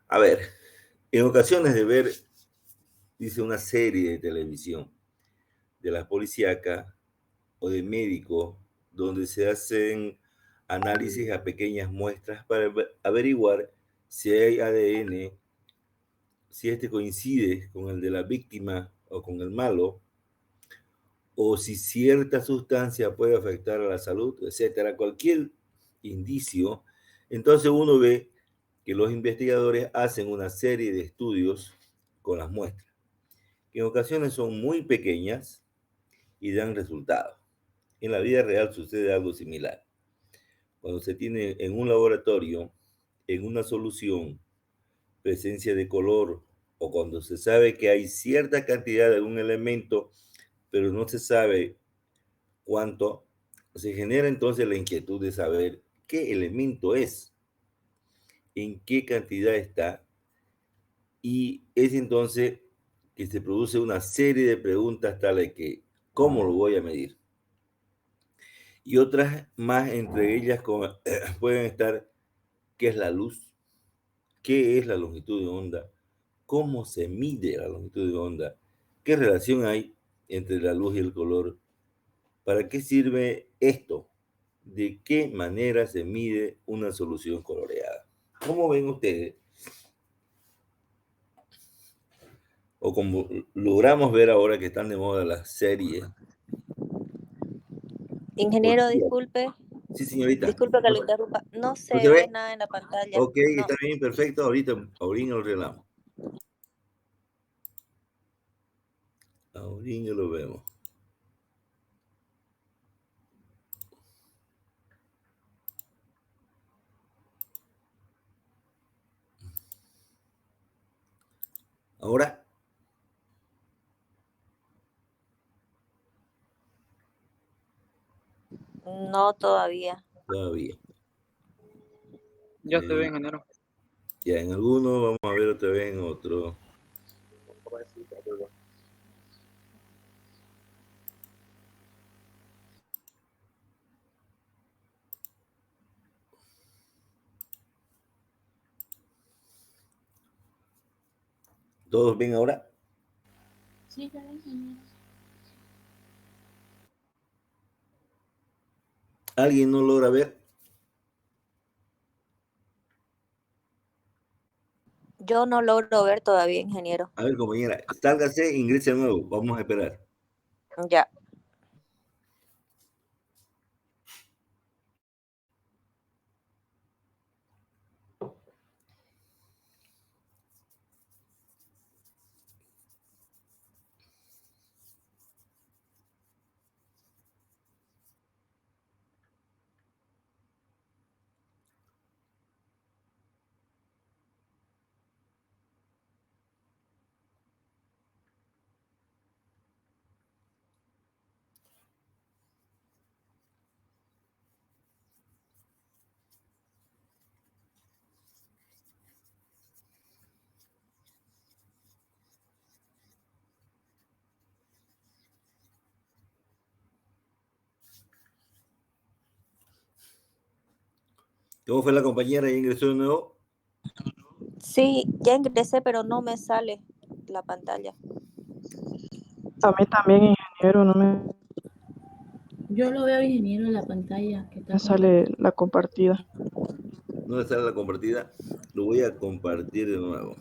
A ver, en ocasiones de ver, dice, una serie de televisión de la policíaca o de médicos donde se hacen análisis a pequeñas muestras para averiguar si hay ADN, si este coincide con el de la víctima o con el malo, o si cierta sustancia puede afectar a la salud, etcétera, cualquier indicio, entonces uno ve que los investigadores hacen una serie de estudios con las muestras, que en ocasiones son muy pequeñas y dan resultados. En la vida real sucede algo similar. Cuando se tiene en un laboratorio, en una solución, presencia de color, o cuando se sabe que hay cierta cantidad de algún elemento, pero no se sabe cuánto, se genera entonces la inquietud de saber qué elemento es, en qué cantidad está, y es entonces que se produce una serie de preguntas tales que, ¿cómo lo voy a medir? Y otras más, entre ellas pueden estar, ¿qué es la luz? ¿Qué es la longitud de onda? ¿Cómo se mide la longitud de onda? ¿Qué relación hay entre la luz y el color? ¿Para qué sirve esto? ¿De qué manera se mide una solución coloreada? ¿Cómo ven ustedes? O como logramos ver ahora que están de moda las series. Ingeniero, disculpe, Sí, señorita. disculpe que lo interrumpa. No ¿No se se ve ve? nada en la pantalla. Ok, No, está bien, perfecto. Ahorita lo arreglamos. Ahorita lo vemos. Ahora, no todavía. todavía. Ya se ve, Eh, ingeniero. ya en alguno, vamos a ver otra vez en otro. ¿Todos ven ahora? Sí, ya ven, ingeniero. ¿Alguien no logra ver? Yo no logro ver todavía, ingeniero. A ver, compañera, sálgase, ingrese de nuevo. Vamos a esperar. Ya. ¿Cómo fue la compañera? ¿Ya ingresó de nuevo? Sí, ya ingresé, pero no me sale la pantalla. A mí también, ingeniero, no Yo lo veo, ingeniero, en la pantalla que está me sale la compartida. No le sale la compartida. Lo voy a compartir de nuevo.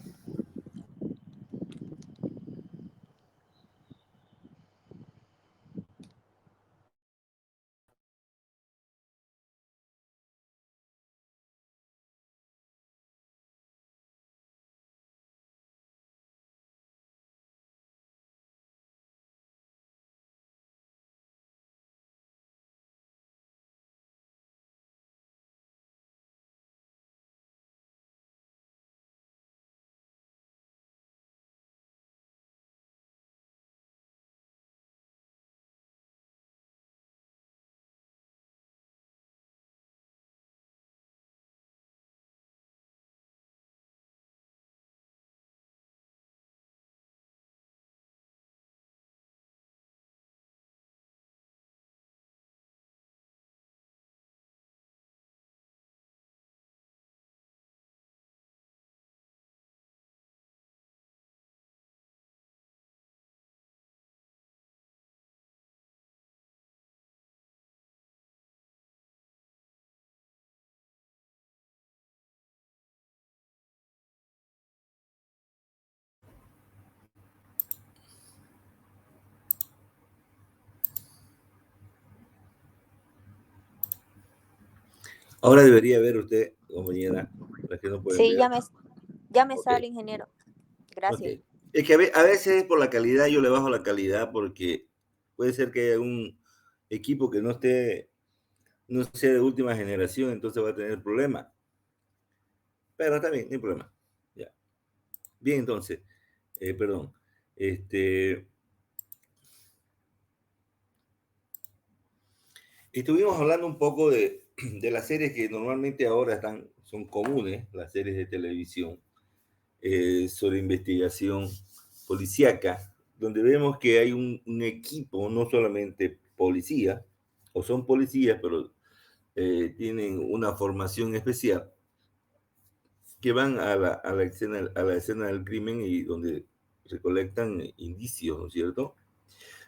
Ahora debería ver usted, compañera, las que no pueden Sí, ver. ya me Ok, sale, ingeniero. ok. Gracias. Es que a veces por la calidad yo le bajo la calidad porque puede ser que haya un equipo que no sea de última generación, entonces va a tener problemas. Pero está bien, no hay problema. Ya. Bien, entonces, perdón. Estuvimos hablando un poco de las series que normalmente ahora son comunes, las series de televisión, sobre investigación policíaca, donde vemos que hay un equipo, no solamente policía, o son policías, pero tienen una formación especial, que van a la escena del crimen y donde recolectan indicios, ¿no es cierto?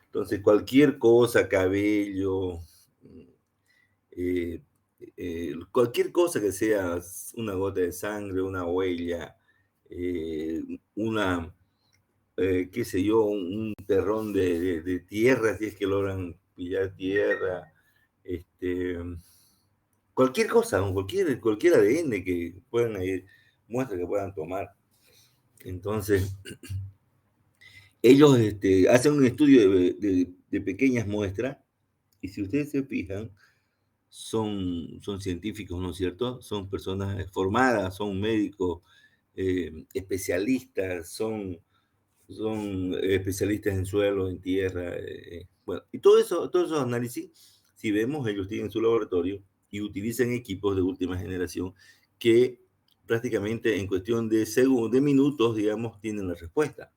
Entonces, cualquier cosa, cabello, cualquier cosa que sea una gota de sangre, una huella, eh, una, qué sé yo, un terrón de tierra, si es que logran pillar tierra, cualquier cosa, cualquier ADN que puedan ir, muestra que puedan tomar. Entonces, ellos hacen un estudio de pequeñas muestras y si ustedes se fijan, son científicos, ¿no es cierto? Son personas formadas, son médicos, especialistas, son especialistas en suelo, en tierra. Bueno, y todos esos análisis, si vemos, ellos tienen su laboratorio y utilizan equipos de última generación que prácticamente en cuestión de segundos, de minutos, digamos, tienen la respuesta.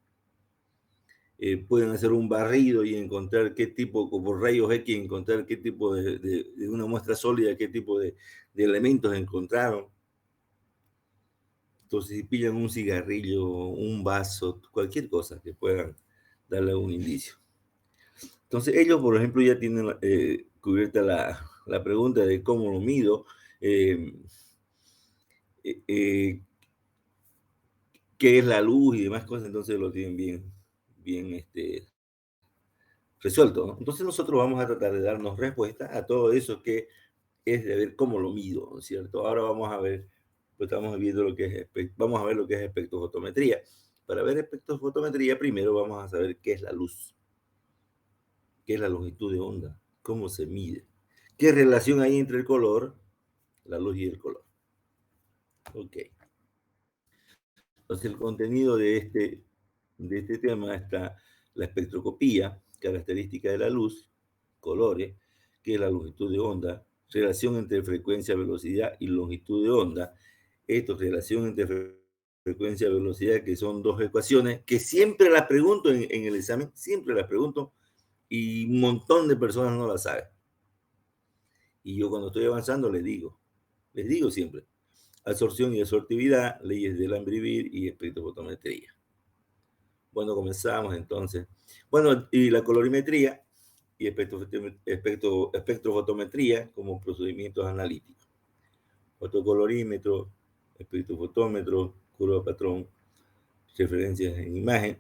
Pueden hacer un barrido y encontrar qué tipo, por rayos X, encontrar qué tipo de una muestra sólida, qué tipo de elementos encontraron. Entonces, si pillan un cigarrillo, un vaso, cualquier cosa que puedan darle un indicio. Entonces, ellos, por ejemplo, ya tienen cubierta la pregunta de cómo lo mido, eh, eh, qué es la luz y demás cosas, entonces lo tienen bien resuelto, ¿no? Entonces nosotros vamos a tratar de darnos respuesta a todo eso que es de ver cómo lo mido, ¿no es cierto? Ahora vamos a ver, pues estamos viendo vamos a ver lo que es espectrofotometría. Para ver espectrofotometría, primero vamos a saber qué es la luz, qué es la longitud de onda, cómo se mide, qué relación hay entre el color, la luz y el color. Ok. Entonces el contenido de este tema está la espectroscopía, característica de la luz, colores, que es la longitud de onda, relación entre frecuencia, velocidad y longitud de onda. Esto, relación entre frecuencia y velocidad, que son dos ecuaciones que siempre las pregunto en el examen, siempre las pregunto y un montón de personas no las saben. Y yo cuando estoy avanzando les digo siempre, absorción y absortividad, leyes de Lambert-Wiebe y espectrofotometría. Bueno, comenzamos entonces. Bueno, y la colorimetría y espectrofotometría como procedimientos analíticos. Fotocolorímetro, espectrofotómetro, curva patrón, referencias en imagen.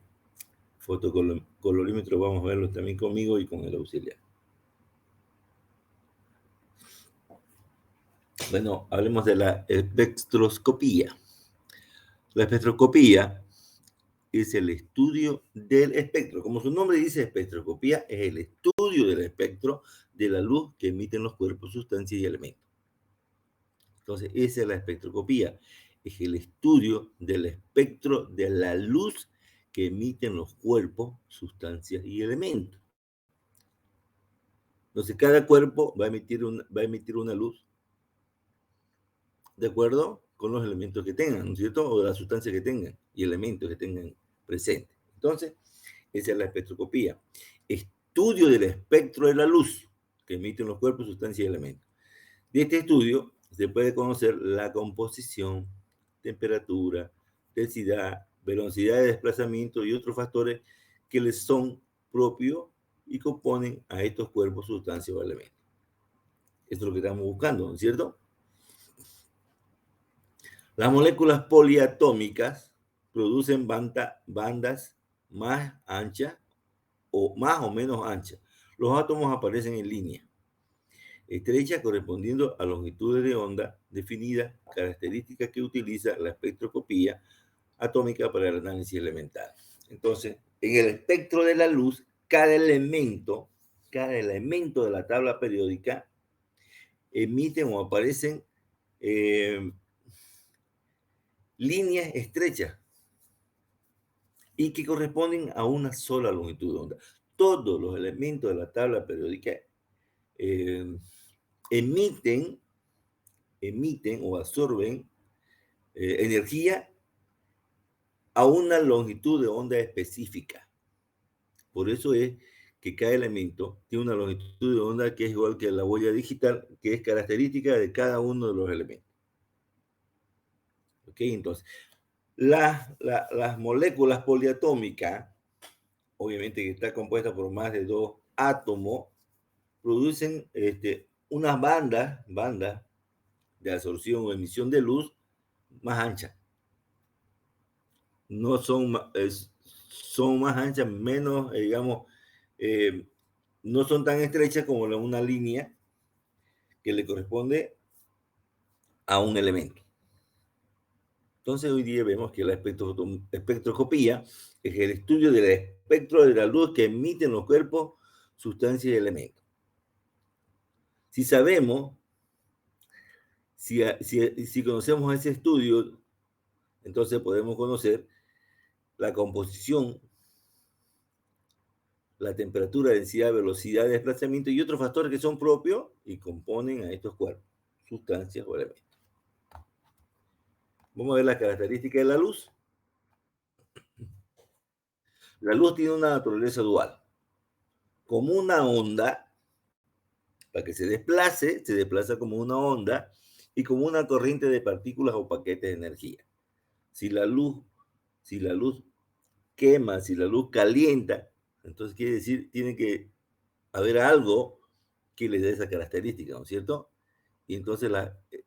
Fotocolorímetro vamos a verlos también conmigo y con el auxiliar. Bueno, hablemos de la espectroscopía. La espectroscopía es el estudio del espectro. Como su nombre dice, espectroscopía es el estudio del espectro de la luz que emiten los cuerpos, sustancias y elementos. Entonces, esa es la espectroscopía. Es el estudio del espectro de la luz que emiten los cuerpos, sustancias y elementos. Entonces, cada cuerpo va a emitir una luz de acuerdo con los elementos que tengan, ¿no es cierto? O las sustancias que tengan y elementos que tengan presentes. Entonces, esa es la espectroscopía. Estudio del espectro de la luz que emiten los cuerpos, sustancias y elementos. De este estudio se puede conocer la composición, temperatura, densidad, velocidad de desplazamiento y otros factores que les son propios y componen a estos cuerpos, sustancias o elementos. Esto es lo que estamos buscando, ¿no es cierto? Las moléculas poliatómicas producen bandas más anchas o más o menos anchas. Los átomos aparecen en línea. estrecha correspondiendo a longitudes de onda definidas, características que utiliza la espectroscopía atómica para el análisis elemental. Entonces, en el espectro de la luz, cada elemento de la tabla periódica emiten o aparecen líneas estrechas y que corresponden a una sola longitud de onda. Todos los elementos de la tabla periódica emiten o absorben energía a una longitud de onda específica. Por eso es que cada elemento tiene una longitud de onda que es igual que la huella digital, que es característica de cada uno de los elementos. ¿Ok? Entonces, las moléculas poliatómicas, obviamente que está compuesta por más de 2 átomos, producen unas bandas de absorción o emisión de luz más anchas. No son, son más anchas, menos, digamos, no son tan estrechas como una línea que le corresponde a un elemento. Entonces hoy día vemos que la espectroscopía es el estudio del espectro de la luz que emiten los cuerpos, sustancias y elementos. Si sabemos, si conocemos ese estudio, entonces podemos conocer la composición, la temperatura, densidad, velocidad de desplazamiento y otros factores que son propios y componen a estos cuerpos, sustancias o elementos. Vamos a ver las características de la luz. La luz tiene una naturaleza dual. Como una onda, para que se desplaza como una onda y como una corriente de partículas o paquetes de energía. Si la luz quema, si la luz calienta, entonces quiere decir, tiene que haber algo que le dé esa característica, ¿no es cierto? Y entonces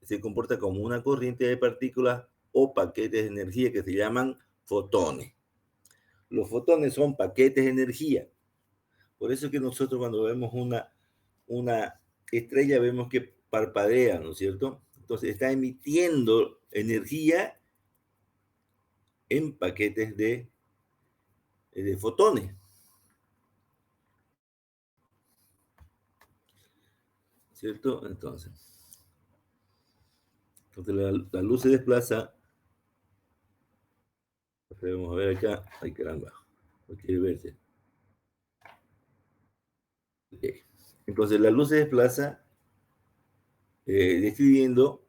se comporta como una corriente de partículas o paquetes de energía que se llaman fotones. Los fotones son paquetes de energía. Por eso es que nosotros cuando vemos una estrella vemos que parpadea, ¿no es cierto? Entonces está emitiendo energía en paquetes de fotones. ¿Cierto? Entonces la luz se desplaza. Vamos a ver acá. Ay, caramba. No quiere verse. Okay. Entonces la luz se desplaza describiendo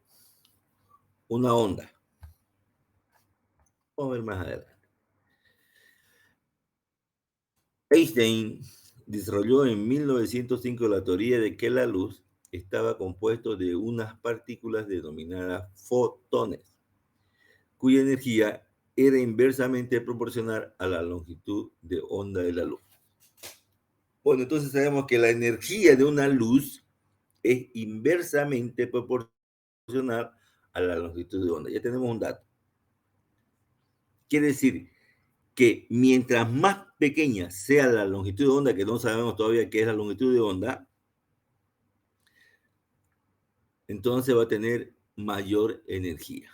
una onda. Vamos a ver más adelante. Einstein desarrolló en 1905 la teoría de que la luz estaba compuesto de unas partículas denominadas fotones, cuya energía era inversamente proporcional a la longitud de onda de la luz. Bueno, entonces sabemos que la energía de una luz es inversamente proporcional a la longitud de onda. Ya tenemos un dato. Quiere decir que mientras más pequeña sea la longitud de onda, que no sabemos todavía qué es la longitud de onda, entonces va a tener mayor energía.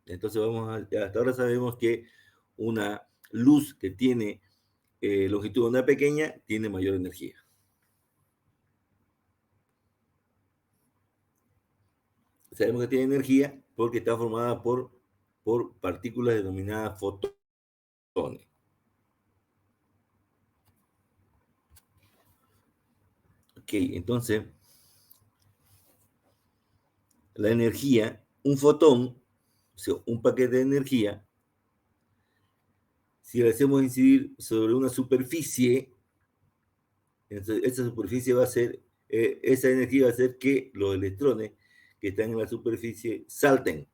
Entonces hasta ahora sabemos que una luz que tiene longitud de onda pequeña tiene mayor energía. Sabemos que tiene energía porque está formada por partículas denominadas fotones. Ok, entonces la energía, un fotón, o sea, un paquete de energía, si le hacemos incidir sobre una superficie, entonces esa superficie va a ser, esa energía va a hacer que los electrones que están en la superficie salten.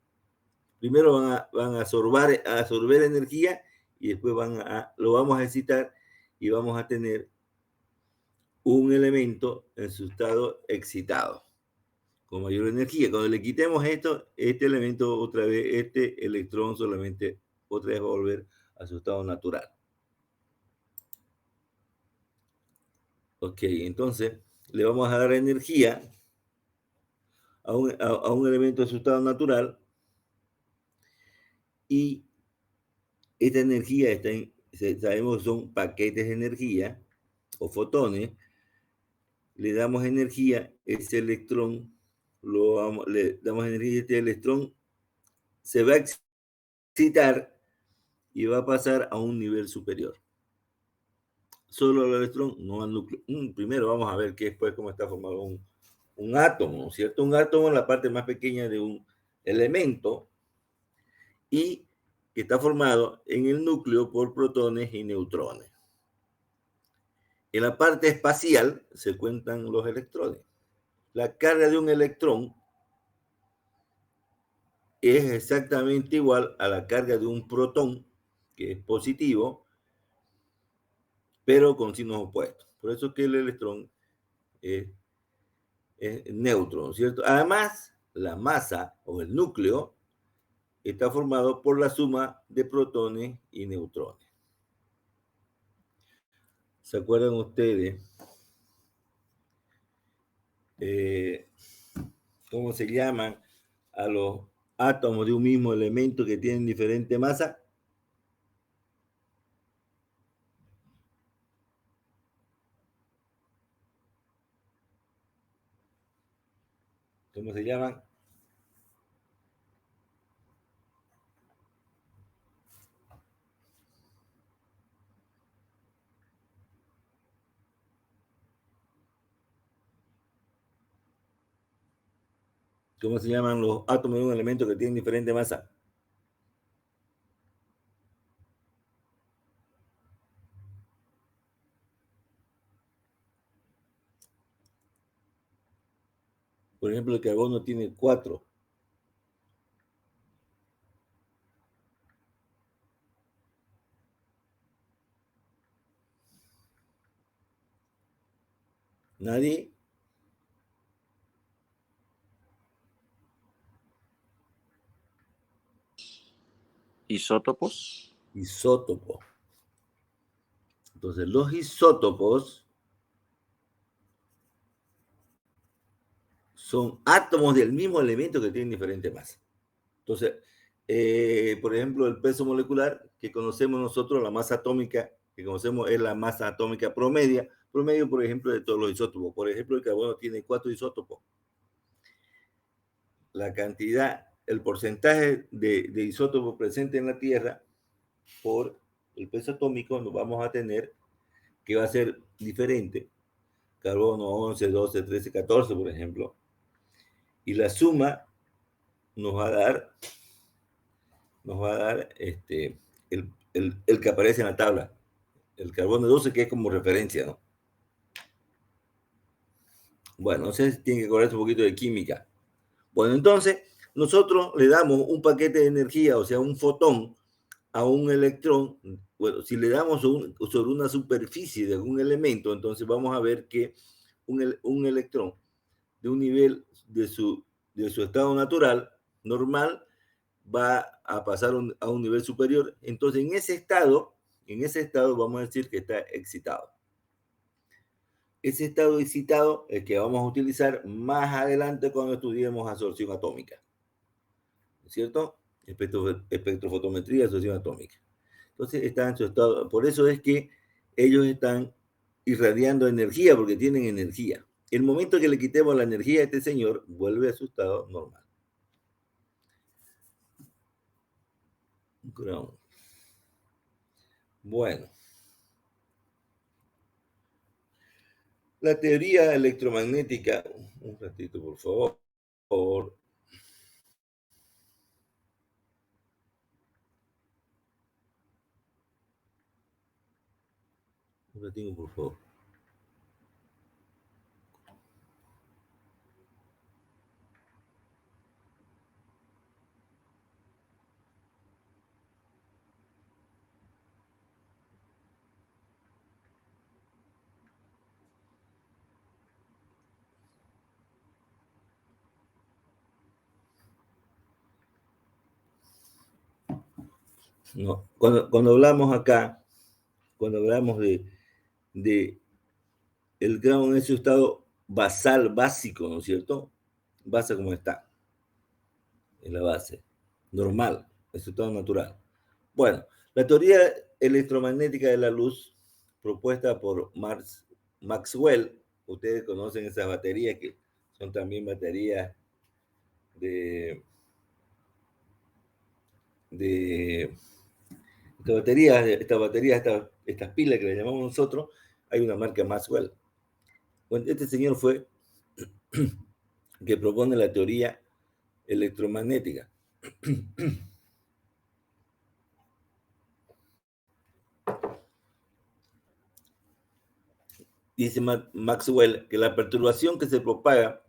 Primero van a absorber energía y después lo vamos a excitar y vamos a tener un elemento en su estado excitado con mayor energía. Cuando le quitemos este elemento otra vez, este electrón solamente otra vez va a volver a su estado natural. Ok, entonces le vamos a dar energía a un elemento de su estado natural y esta energía sabemos que son paquetes de energía o fotones. Le damos energía, ese electrón, le damos energía, este electrón se va a excitar y va a pasar a un nivel superior. Solo al electrón, no al núcleo. Primero vamos a ver qué es, pues, cómo está formado un átomo, ¿cierto? Un átomo es la parte más pequeña de un elemento y que está formado en el núcleo por protones y neutrones. En la parte espacial se cuentan los electrones. La carga de un electrón es exactamente igual a la carga de un protón, que es positivo, pero con signos opuestos. Por eso es que el electrón es neutro, ¿cierto? Además, la masa o el núcleo está formado por la suma de protones y neutrones. ¿Se acuerdan ustedes cómo se llaman a los átomos de un mismo elemento que tienen diferente masa? ¿Cómo se llaman? ¿Cómo se llaman los átomos de un elemento que tienen diferente masa? Por ejemplo, el carbono tiene 4. ¿Nadie? Isótopos. Isótopos. Entonces, los isótopos son átomos del mismo elemento que tienen diferente masa. Entonces, por ejemplo, el peso molecular que conocemos nosotros, la masa atómica que conocemos es la masa atómica promedio, por ejemplo, de todos los isótopos. Por ejemplo, el carbono tiene 4 isótopos. La cantidad, el porcentaje de isótopos presentes en la Tierra por el peso atómico nos vamos a tener que va a ser diferente. Carbono 11, 12, 13, 14, por ejemplo. Y la suma nos va a dar el que aparece en la tabla. El carbono 12, que es como referencia, ¿no? Bueno, entonces tienen que acordarse un poquito de química. Bueno, entonces nosotros le damos un paquete de energía, o sea, un fotón, a un electrón. Bueno, si le damos sobre una superficie de algún elemento, entonces vamos a ver que un electrón de un nivel de su estado natural, normal, va a pasar a un nivel superior. Entonces, en ese estado vamos a decir que está excitado. Ese estado excitado es que vamos a utilizar más adelante cuando estudiemos absorción atómica. ¿Cierto? Espectrofotometría, absorción atómica. Entonces, está en su estado. Por eso es que ellos están irradiando energía, porque tienen energía. El momento que le quitemos la energía a este señor, vuelve a su estado normal. Ground. Bueno. La teoría electromagnética, un ratito por favor. Un ratito por favor. No, cuando hablamos acá, cuando hablamos de el ground en su estado basal básico, ¿no es cierto? Base como está, en la base, normal, estado natural. Bueno, la teoría electromagnética de la luz propuesta por Maxwell, ustedes conocen esas baterías que son también baterías de estas pilas que le llamamos nosotros, hay una marca Maxwell. Bueno, este señor fue que propone la teoría electromagnética. Dice Maxwell que la perturbación que se propaga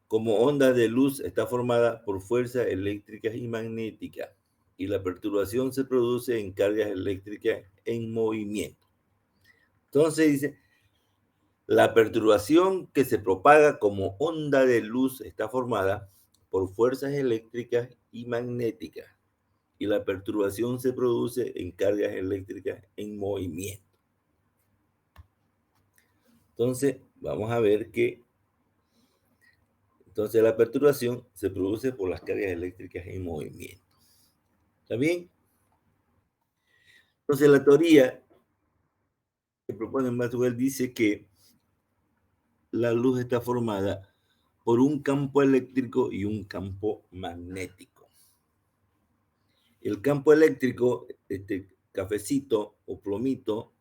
como onda de luz está formada por fuerzas eléctricas y magnéticas, y la perturbación se produce en cargas eléctricas en movimiento. Entonces dice, la perturbación que se propaga como onda de luz está formada por fuerzas eléctricas y magnéticas, y la perturbación se produce en cargas eléctricas en movimiento. Entonces, vamos a ver que entonces la perturbación se produce por las cargas eléctricas en movimiento. ¿Está bien? Entonces la teoría que propone Maxwell dice que la luz está formada por un campo eléctrico y un campo magnético. El campo eléctrico, este cafecito o plomito,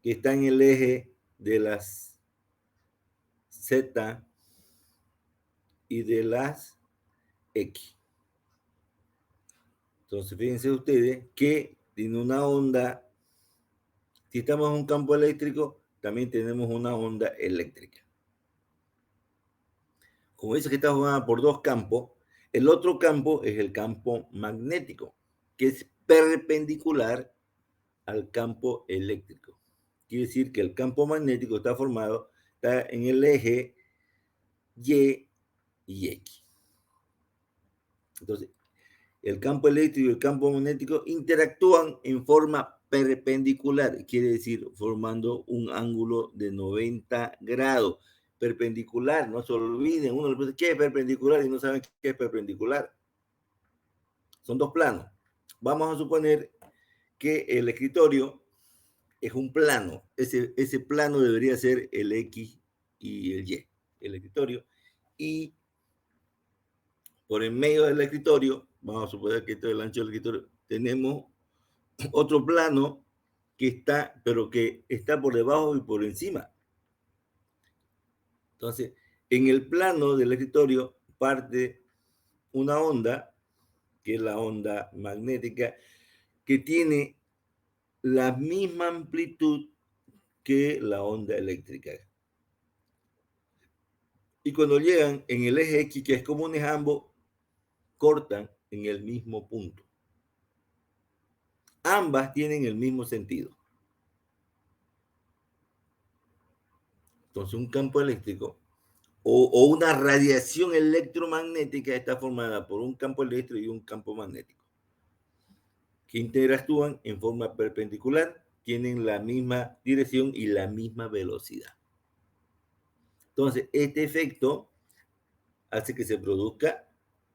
que está en el eje de las Z y de las X. Entonces, fíjense ustedes que tiene una onda. Si estamos en un campo eléctrico, también tenemos una onda eléctrica. Como dice que está formada por dos campos, el otro campo es el campo magnético, que es perpendicular al campo eléctrico. Quiere decir que el campo magnético está en el eje Y y X. Entonces, el campo eléctrico y el campo magnético interactúan en forma perpendicular, quiere decir formando un ángulo de 90 grados. Perpendicular, no se olviden, uno le pregunta, ¿qué es perpendicular? Y no saben qué es perpendicular. Son dos planos. Vamos a suponer que el escritorio es un plano. Ese plano debería ser el X y el Y, el escritorio. Y por en medio del escritorio, vamos a suponer que esto es el ancho del escritorio, tenemos otro plano que está, pero que está por debajo y por encima. Entonces, en el plano del escritorio parte una onda, que es la onda magnética, que tiene la misma amplitud que la onda eléctrica. Y cuando llegan en el eje X, que es comunes ambos, cortan en el mismo punto. Ambas tienen el mismo sentido. Entonces, un campo eléctrico o una radiación electromagnética está formada por un campo eléctrico y un campo magnético, que interactúan en forma perpendicular, tienen la misma dirección y la misma velocidad. Entonces, este efecto hace que se produzca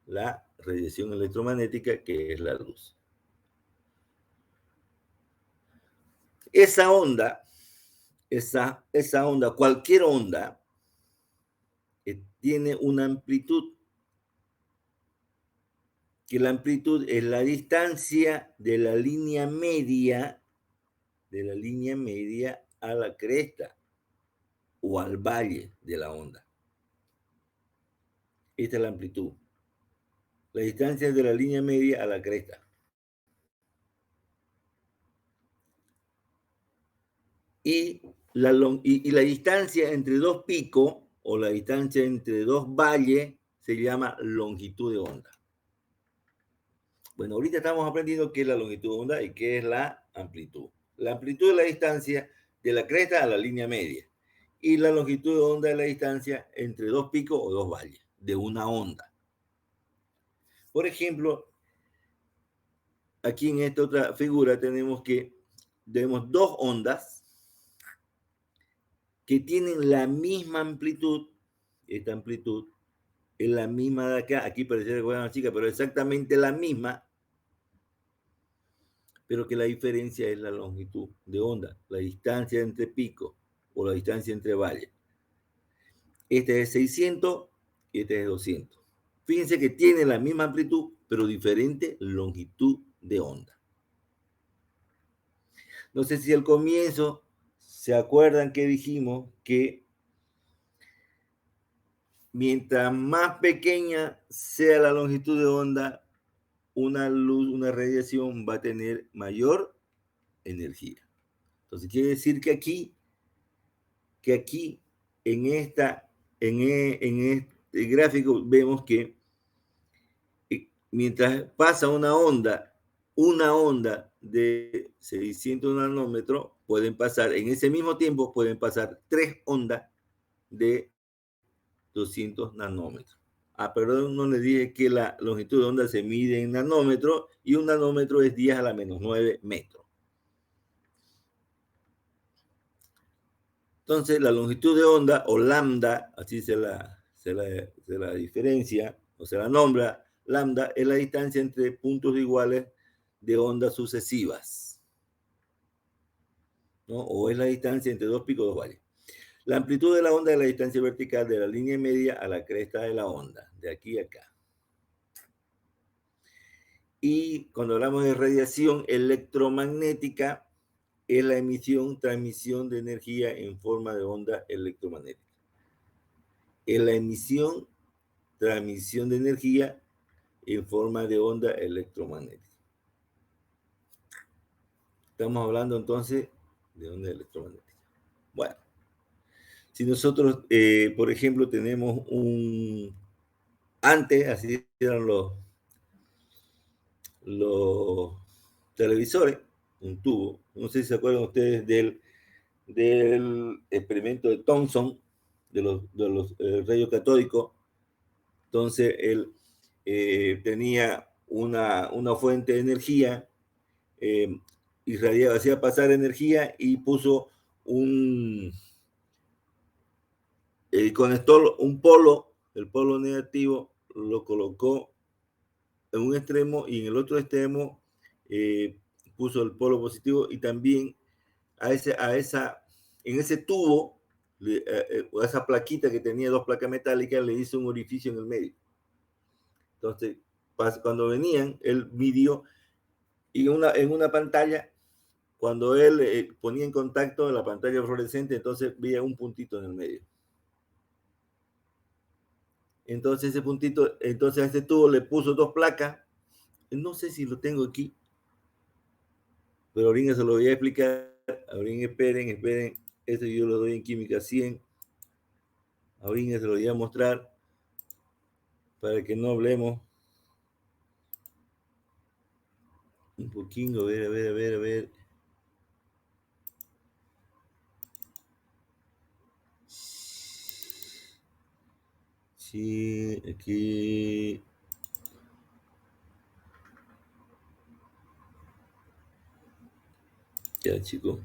la radiación electromagnética, que es la luz. Esa onda, cualquier onda, tiene una amplitud, que la amplitud es la distancia de la línea media a la cresta o al valle de la onda. Esta es la amplitud. La distancia de la línea media a la cresta. Y la distancia entre dos picos o la distancia entre dos valles se llama longitud de onda. Bueno, ahorita estamos aprendiendo qué es la longitud de onda y qué es la amplitud. La amplitud es la distancia de la cresta a la línea media. Y la longitud de onda es la distancia entre dos picos o dos valles de una onda. Por ejemplo, aquí en esta otra figura tenemos dos ondas que tienen la misma amplitud, esta amplitud es la misma de acá, aquí parece que fuera una chica, pero exactamente la misma, pero que la diferencia es la longitud de onda, la distancia entre picos o la distancia entre valles. Este es 600 y este es 200. Fíjense que tiene la misma amplitud, pero diferente longitud de onda. No sé si al comienzo se acuerdan que dijimos que mientras más pequeña sea la longitud de onda, una luz, una radiación va a tener mayor energía. Entonces quiere decir que aquí en este gráfico vemos que mientras pasa una onda de 600 nanómetros, pueden pasar, en ese mismo tiempo pueden pasar 3 ondas de 200 nanómetros. Perdón, no les dije que la longitud de onda se mide en nanómetros y un nanómetro es 10 a la menos 9 metros. Entonces, la longitud de onda, o lambda, así se la diferencia, o se la nombra, lambda es la distancia entre puntos iguales de ondas sucesivas, ¿no? O es la distancia entre dos picos, dos valles. La amplitud de la onda es la distancia vertical de la línea media a la cresta de la onda, de aquí a acá. Y cuando hablamos de radiación electromagnética, es la emisión, transmisión de energía en forma de onda electromagnética. Es la emisión, transmisión de energía en forma de onda electromagnética. Estamos hablando entonces de onda electromagnética. Bueno, si nosotros, por ejemplo, tenemos antes, así eran los televisores, un tubo. No sé si se acuerdan ustedes del experimento de Thomson, de los rayos catódicos. Entonces, él tenía una fuente de energía, irradiaba, hacía pasar energía y puso conectó un polo, el polo negativo, lo colocó en un extremo y en el otro extremo puso el polo positivo y también en ese tubo, a esa plaquita que tenía dos placas metálicas, le hizo un orificio en el medio. Entonces, cuando venían, él midió y en una pantalla, cuando él ponía en contacto la pantalla fluorescente, entonces veía un puntito en el medio. Entonces ese puntito, entonces a este tubo le puso dos placas. No sé si lo tengo aquí, pero ahorita se lo voy a explicar. Ahorita esperen. Esto yo lo doy en química 100. Ahorita se lo voy a mostrar para que no hablemos un poquito. A ver. Sí, aquí. Ya, chicos.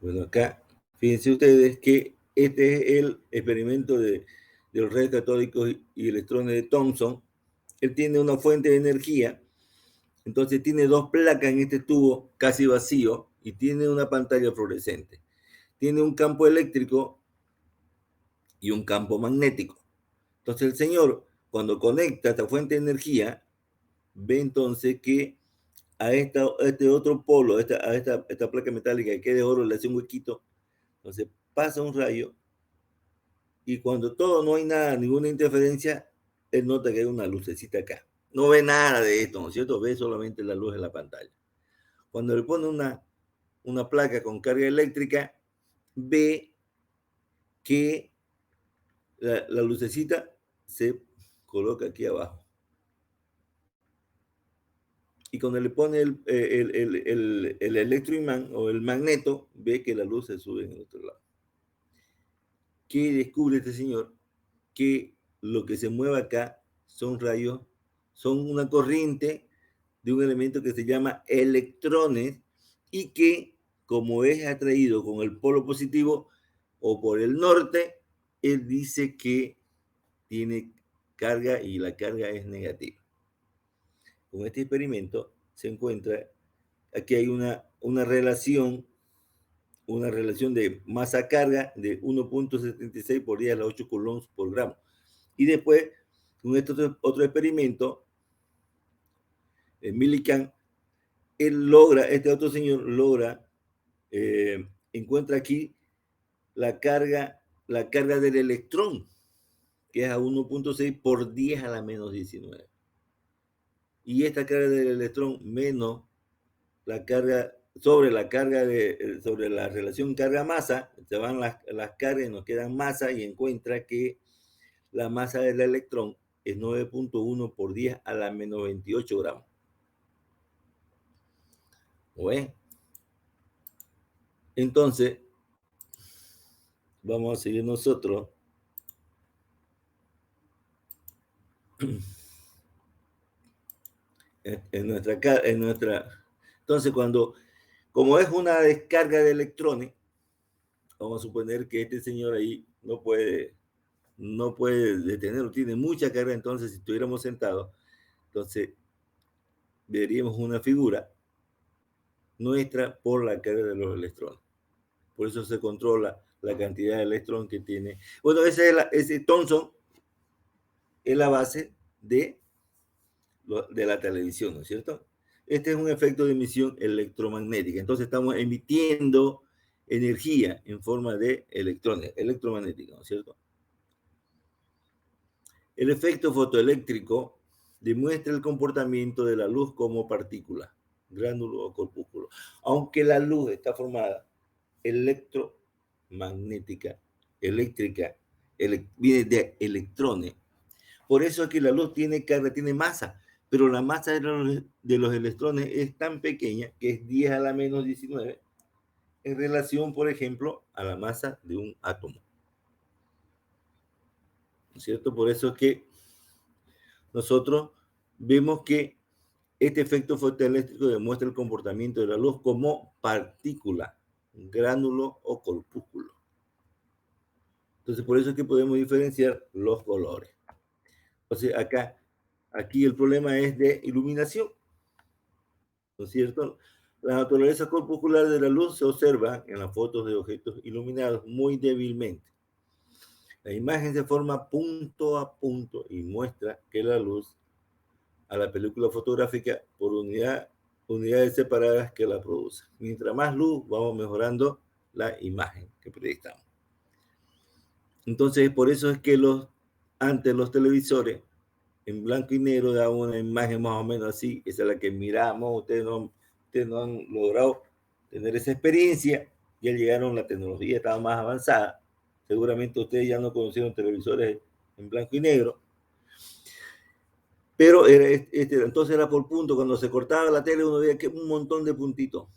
Bueno, acá, fíjense ustedes que este es el experimento de los rayos catódicos y electrones de Thomson. Él tiene una fuente de energía, entonces tiene dos placas en este tubo casi vacío y tiene una pantalla fluorescente. Tiene un campo eléctrico y un campo magnético. Entonces el señor, cuando conecta esta fuente de energía, ve entonces que a este otro polo, a esta placa metálica que es de oro, le hace un huequito. Entonces pasa un rayo y cuando todo no hay nada, ninguna interferencia, él nota que hay una lucecita acá. No ve nada de esto, ¿no es cierto? Ve solamente la luz en la pantalla. Cuando le pone una placa con carga eléctrica, ve que la lucecita se coloca aquí abajo. Y cuando le pone el electroimán o el magneto, ve que la luz se sube en el otro lado. ¿Qué descubre este señor? Que lo que se mueve acá son rayos son una corriente de un elemento que se llama electrones y que, como es atraído con el polo positivo o por el norte, él dice que tiene carga y la carga es negativa. Con este experimento se encuentra, aquí hay una relación de masa-carga de 1.76 por 10 a la 8 coulombs por gramo. Y después, con este otro experimento, Millikan, este otro señor logra, encuentra aquí la carga del electrón, que es a 1.6 por 10 a la menos 19. Y esta carga del electrón menos la carga, sobre la relación carga-masa, se van las cargas y nos quedan masa, y encuentra que la masa del electrón es 9.1 por 10 a la menos 28 gramos. ¿Ven? Entonces, vamos a seguir nosotros. En nuestra. Entonces, como es una descarga de electrones, vamos a suponer que este señor ahí no puede detenerlo, tiene mucha carga. Entonces, si estuviéramos sentados, entonces veríamos una figura nuestra por la carga de los electrones. Por eso se controla la cantidad de electrón que tiene. Bueno, ese Thomson es la base de la televisión, ¿no es cierto? Este es un efecto de emisión electromagnética. Entonces estamos emitiendo energía en forma de electrones electromagnéticos, ¿no es cierto? El efecto fotoeléctrico demuestra el comportamiento de la luz como partícula, gránulo o corpúsculo. Aunque la luz está formada electromagnética, eléctrica, viene de electrones. Por eso es que la luz tiene carga, tiene masa, pero la masa de los electrones es tan pequeña que es 10 a la menos 19 en relación, por ejemplo, a la masa de un átomo. ¿No es cierto? Por eso es que nosotros vemos que este efecto fotoeléctrico demuestra el comportamiento de la luz como partícula, gránulo o corpúsculo. Entonces, por eso es que podemos diferenciar los colores. Entonces, aquí el problema es de iluminación, ¿no es cierto? La naturaleza corpuscular de la luz se observa en las fotos de objetos iluminados muy débilmente. La imagen se forma punto a punto y muestra que la luz a la película fotográfica por unidades separadas que la producen. Mientras más luz, vamos mejorando la imagen que proyectamos. Entonces, por eso es que antes los televisores en blanco y negro daban una imagen más o menos así. Esa es la que miramos. Ustedes no han logrado tener esa experiencia. Ya llegaron, la tecnología estaba más avanzada. Seguramente ustedes ya no conocieron televisores en blanco y negro. Pero entonces era por punto. Cuando se cortaba la tele, uno veía que un montón de puntitos.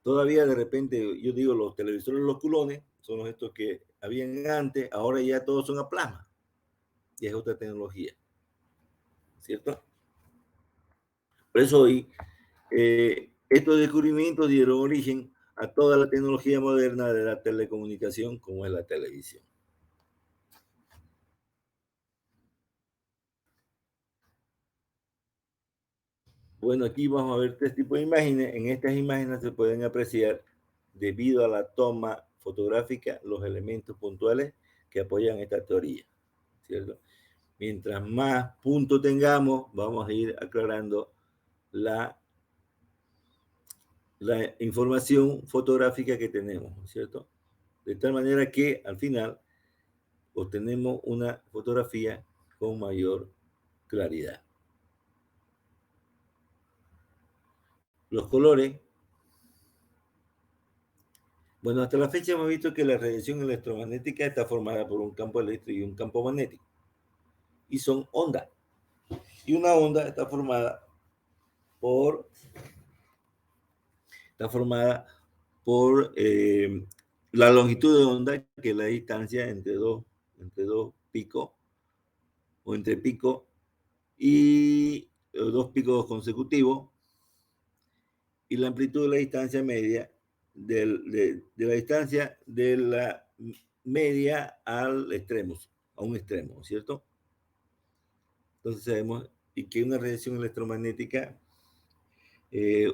Todavía de repente, yo digo, los televisores, los culones, son estos que habían antes. Ahora ya todos son a plasma. Y es otra tecnología. ¿Cierto? Por eso hoy estos descubrimientos dieron origen a toda la tecnología moderna de la telecomunicación, como es la televisión. Bueno, aquí vamos a ver 3 tipos de imágenes. En estas imágenes se pueden apreciar, debido a la toma fotográfica, los elementos puntuales que apoyan esta teoría, ¿cierto? Mientras más puntos tengamos, vamos a ir aclarando la información fotográfica que tenemos, ¿cierto? De tal manera que al final obtenemos una fotografía con mayor claridad. Los colores. Bueno, hasta la fecha hemos visto que la radiación electromagnética está formada por un campo eléctrico y un campo magnético. Y son ondas. Y una onda está formada por la longitud de onda, que es la distancia entre dos picos, o entre picos, y dos picos consecutivos, y la amplitud de la distancia media de la distancia de la media al extremo, a un extremo, ¿cierto? Entonces sabemos que una radiación electromagnética,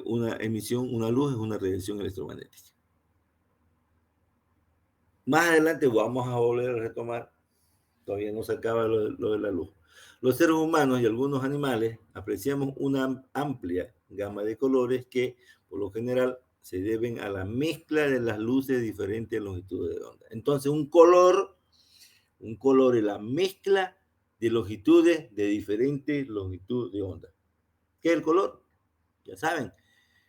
una emisión, una luz es una radiación electromagnética. Más adelante vamos a volver a retomar, todavía no se acaba lo de la luz. Los seres humanos y algunos animales apreciamos una amplia gama de colores que, por lo general, se deben a la mezcla de las luces de diferentes longitudes de onda. Entonces, un color es la mezcla de longitudes de diferentes longitudes de onda. ¿Qué es el color? Ya saben,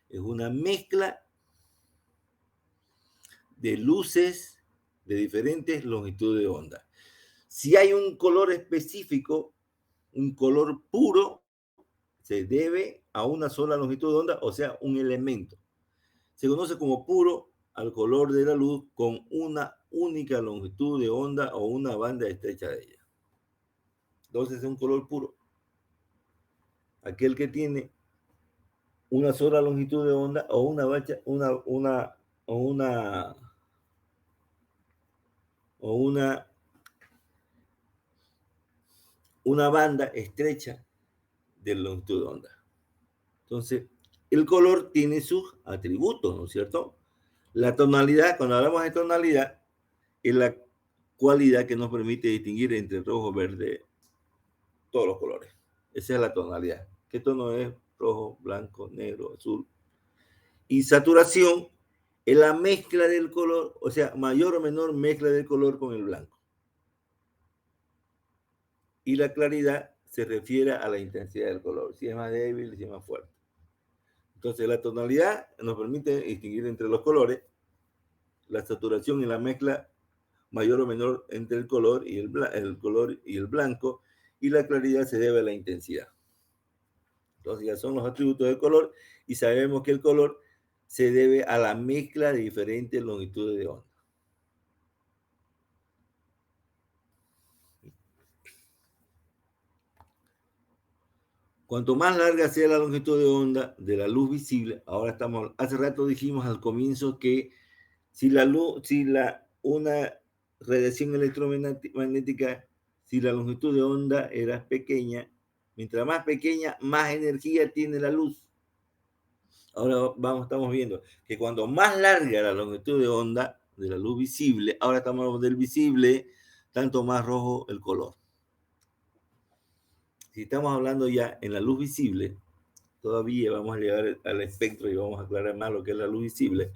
es una mezcla de luces de diferentes longitudes de onda. Si hay un color específico, un color puro, se debe a una sola longitud de onda, o sea, un elemento. Se conoce como puro al color de la luz con una única longitud de onda o una banda estrecha de ella. Entonces es un color puro. Aquel que tiene una sola longitud de onda o una banda estrecha de longitud de onda. Entonces, el color tiene sus atributos, ¿no es cierto? La tonalidad, cuando hablamos de tonalidad, es la cualidad que nos permite distinguir entre rojo, verde, todos los colores. Esa es la tonalidad. ¿Qué tono es? Rojo, blanco, negro, azul. Y saturación es la mezcla del color, o sea, mayor o menor mezcla del color con el blanco. Y la claridad se refiere a la intensidad del color, si es más débil, si es más fuerte. Entonces, la tonalidad nos permite distinguir entre los colores, la saturación y la mezcla mayor o menor entre el color y el blanco, y la claridad se debe a la intensidad. Entonces, ya son los atributos del color, y sabemos que el color se debe a la mezcla de diferentes longitudes de onda. Cuanto más larga sea la longitud de onda de la luz visible, hace rato dijimos al comienzo que si una radiación electromagnética, si la longitud de onda era pequeña, mientras más pequeña, más energía tiene la luz. Ahora estamos viendo que cuando más larga la longitud de onda de la luz visible, ahora estamos hablando del visible, tanto más rojo el color. Si estamos hablando ya en la luz visible, todavía vamos a llegar al espectro y vamos a aclarar más lo que es la luz visible.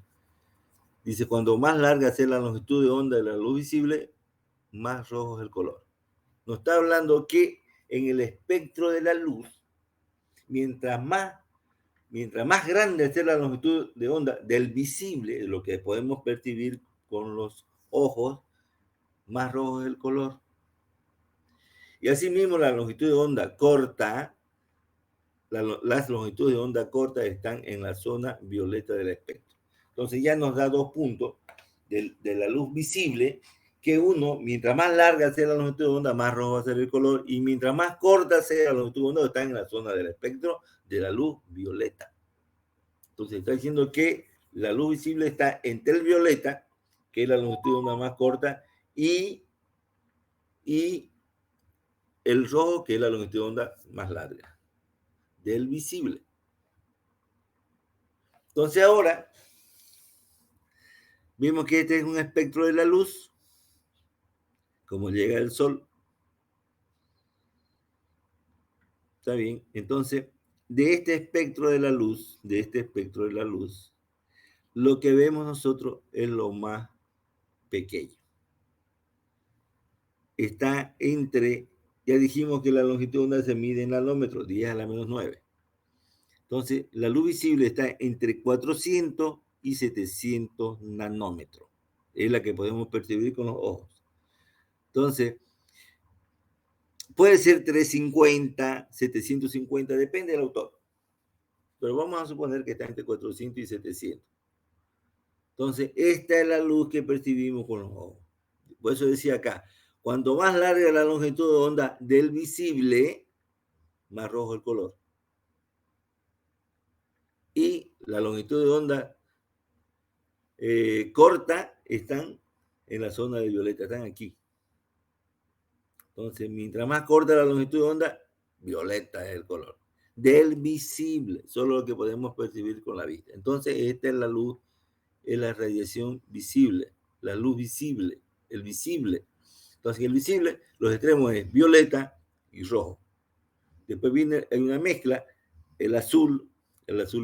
Dice, cuando más larga sea la longitud de onda de la luz visible, más rojo es el color. Nos está hablando que en el espectro de la luz, mientras más grande sea la longitud de onda del visible, de lo que podemos percibir con los ojos, más rojo es el color. Y asimismo la longitud de onda corta, las longitudes de onda corta están en la zona violeta del espectro. Entonces ya nos da 2 puntos de la luz visible, que mientras más larga sea la longitud de onda, más rojo va a ser el color, y mientras más corta sea la longitud de onda, está en la zona del espectro de la luz violeta. Entonces está diciendo que la luz visible está entre el violeta, que es la longitud de onda más corta, y el rojo, que es la longitud de onda más larga del visible. Entonces ahora vimos que este es un espectro de la luz, como llega el sol. ¿Está bien? Entonces, de este espectro de la luz, lo que vemos nosotros es lo más pequeño. Está ya dijimos que la longitud de onda se mide en nanómetros, 10 a la menos 9. Entonces, la luz visible está entre 400 y 700 nanómetros. Es la que podemos percibir con los ojos. Entonces, puede ser 350, 750, depende del autor. Pero vamos a suponer que está entre 400 y 700. Entonces, esta es la luz que percibimos con los ojos. Por eso decía acá, cuanto más larga la longitud de onda del visible, más rojo el color. y la longitud de onda corta están en la zona de violeta, están aquí. Entonces, mientras más corta la longitud de onda, violeta es el color. Del visible, solo lo que podemos percibir con la vista. Entonces, esta es la luz, es la radiación visible, la luz visible, el visible. Entonces, el visible, los extremos es violeta y rojo. Después viene, hay una mezcla, el azul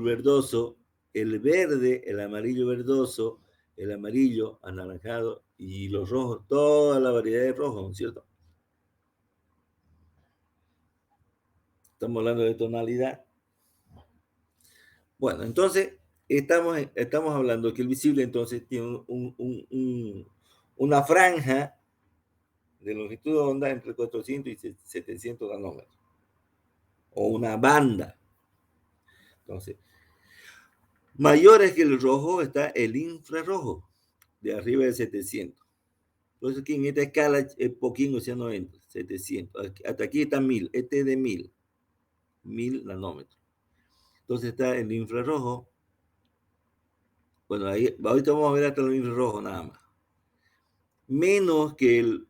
verdoso, el verde, el amarillo verdoso, el amarillo anaranjado y los rojos, toda la variedad de rojos, ¿no es cierto? Estamos hablando de tonalidad. Bueno, entonces estamos hablando que el visible entonces tiene una franja de longitud de onda entre 400 y 700 nanómetros. O una banda. Entonces, mayores que el rojo está el infrarrojo, de arriba de 700. Entonces aquí en esta escala es poquín, o sea, no entra, 700. Hasta aquí está 1000, este es de 1000 nanómetros. Entonces está el infrarrojo. Bueno, ahí, ahorita vamos a ver hasta el infrarrojo nada más. Menos que el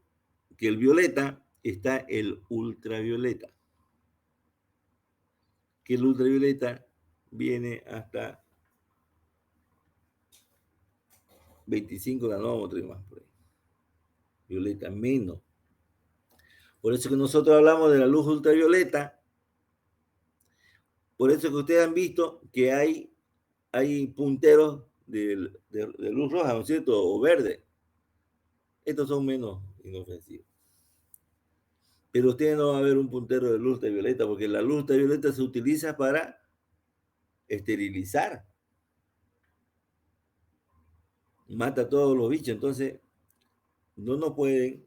violeta está el ultravioleta. Que el ultravioleta viene hasta 25 nanómetros y más por ahí. Violeta menos. Por eso que nosotros hablamos de la luz ultravioleta. Por eso que ustedes han visto que hay punteros de luz roja, ¿no es cierto? O verde. Estos son menos inofensivos. Pero ustedes no van a ver un puntero de luz ultravioleta, porque la luz ultravioleta se utiliza para esterilizar. Mata a todos los bichos. Entonces, no nos pueden.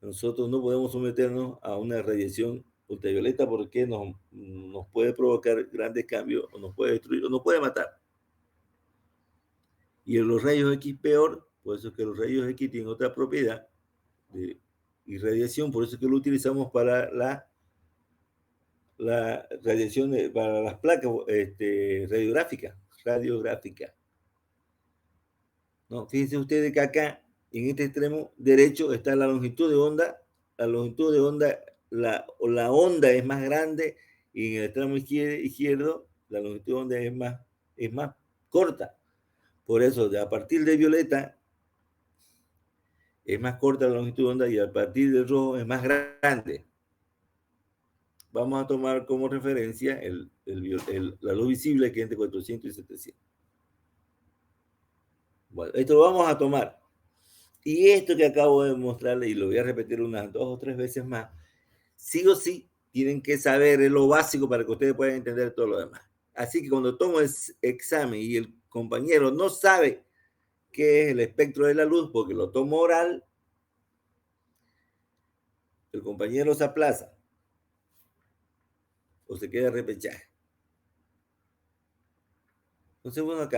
Nosotros no podemos someternos a una radiación ultravioleta porque nos puede provocar grandes cambios, o nos puede destruir, o nos puede matar. Y en los rayos X peor, por eso es que los rayos X tienen otra propiedad de irradiación, por eso es que lo utilizamos para la radiación, para las placas radiográficas. No, fíjense ustedes que acá, en este extremo derecho, está la longitud de onda. La longitud de onda, la onda es más grande, y en el extremo izquierdo la longitud de onda es más corta. Por eso, a partir de violeta es más corta la longitud de onda y a partir del rojo es más grande. Vamos a tomar como referencia la luz visible, que es entre 400 y 700. Bueno, esto lo vamos a tomar. Y esto que acabo de mostrarles, y lo voy a repetir unas 2 o 3 veces más, sí o sí tienen que saber lo básico para que ustedes puedan entender todo lo demás. Así que cuando tomo el examen y el compañero no sabe qué es el espectro de la luz porque lo tomo oral, el compañero se aplaza o se queda repechaje. Entonces, bueno,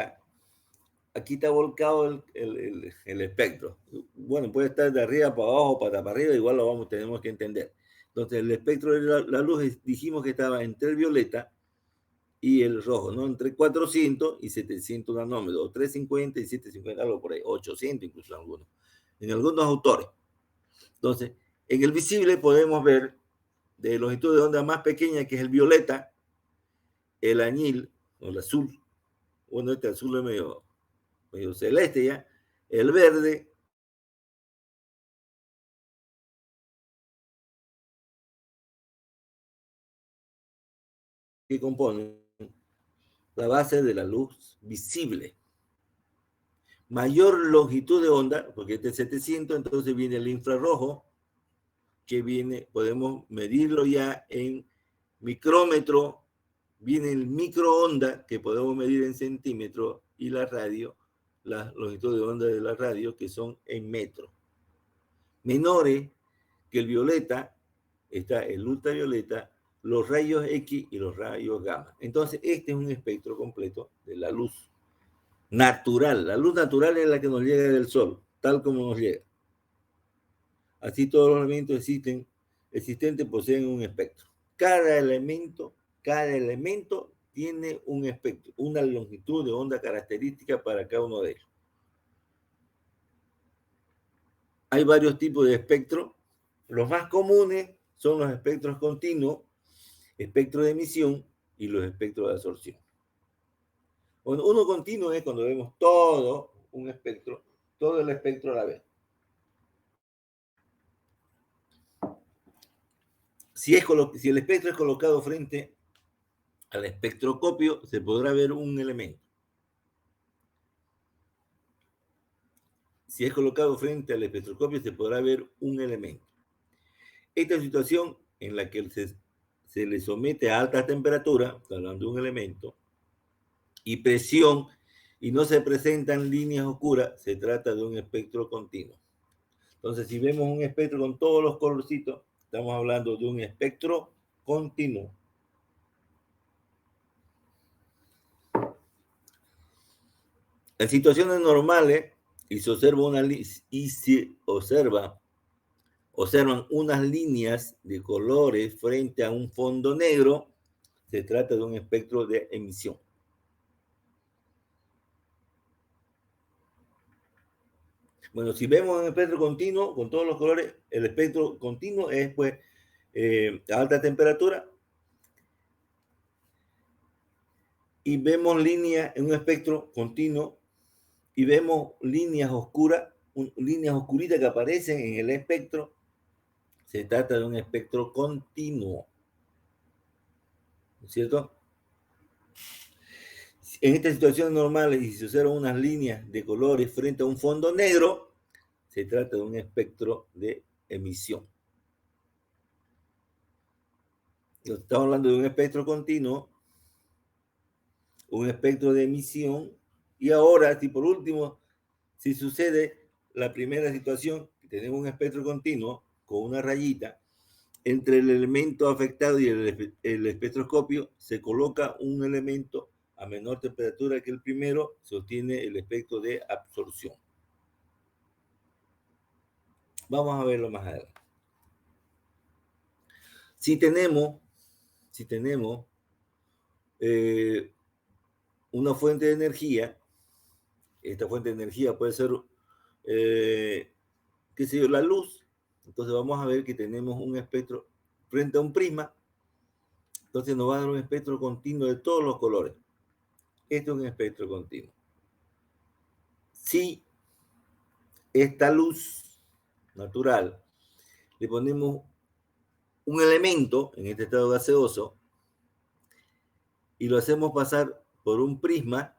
aquí está volcado el espectro. Bueno, puede estar de arriba para abajo, para arriba, igual tenemos que entender. Entonces, el espectro de la luz dijimos que estaba entre el violeta y el rojo, ¿no? Entre 400 y 700 nanómetros, o 350 y 750, algo por ahí, 800 incluso en algunos autores. Entonces, en el visible podemos ver de longitud de onda más pequeña, que es el violeta, el añil, o el azul. Bueno, este azul es medio celeste ya, el verde, que compone la base de la luz visible. Mayor longitud de onda, porque este es 700, entonces viene el infrarrojo, que podemos medirlo ya en micrómetro, viene el microonda, que podemos medir en centímetros, y la radio, la longitud de onda de la radio, que son en metros. Menores que el violeta, está el ultravioleta, los rayos X y los rayos gamma. Entonces, este es un espectro completo de la luz natural. La luz natural es la que nos llega del sol, tal como nos llega. Así todos los elementos existentes poseen un espectro. Cada elemento tiene un espectro, una longitud de onda característica para cada uno de ellos. Hay varios tipos de espectros. Los más comunes son los espectros continuos, espectro de emisión y los espectros de absorción. Bueno, uno continuo es cuando vemos todo un espectro, todo el espectro a la vez. Si el espectro es colocado frente al espectroscopio, se podrá ver un elemento. Si es colocado frente al espectroscopio, se podrá ver un elemento. Esta situación en la que se le somete a alta temperatura, hablando de un elemento, y presión, y no se presentan líneas oscuras, se trata de un espectro continuo. Entonces, si vemos un espectro con todos los colorcitos, estamos hablando de un espectro continuo. En situaciones normales, y se observan unas líneas de colores frente a un fondo negro, se trata de un espectro de emisión. Bueno, si vemos un espectro continuo con todos los colores, el espectro continuo es pues a alta temperatura, y vemos líneas en un espectro continuo y vemos líneas oscuras, líneas oscuritas que aparecen en el espectro, se trata de un espectro continuo. ¿No es cierto? En estas situaciones normales, y si se observan unas líneas de colores frente a un fondo negro, se trata de un espectro de emisión. Estamos hablando de un espectro continuo, un espectro de emisión, y ahora, si por último, si sucede la primera situación, que tenemos un espectro continuo con una rayita, entre el elemento afectado y el espectroscopio se coloca un elemento a menor temperatura que el primero, se obtiene el espectro de absorción. Vamos a verlo más adelante. Si tenemos una fuente de energía, esta fuente de energía puede ser, qué sé yo, la luz. Entonces vamos a ver que tenemos un espectro frente a un prisma. Entonces nos va a dar un espectro continuo de todos los colores. Este es un espectro continuo. Si esta luz natural le ponemos un elemento en este estado gaseoso y lo hacemos pasar por un prisma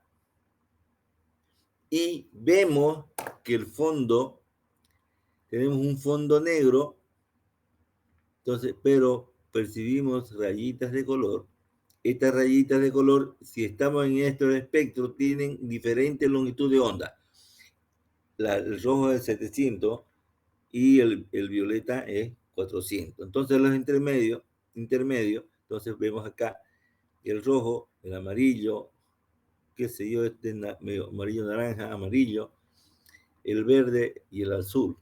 y vemos que el fondo, tenemos un fondo negro, entonces, pero percibimos rayitas de color. Estas rayitas de color, si estamos en estos espectros, tienen diferente longitud de onda. El rojo es 700 y el violeta es 400. Entonces los intermedios, entonces vemos acá el rojo, el amarillo, qué sé yo, este medio amarillo naranja, amarillo, el verde y el azul.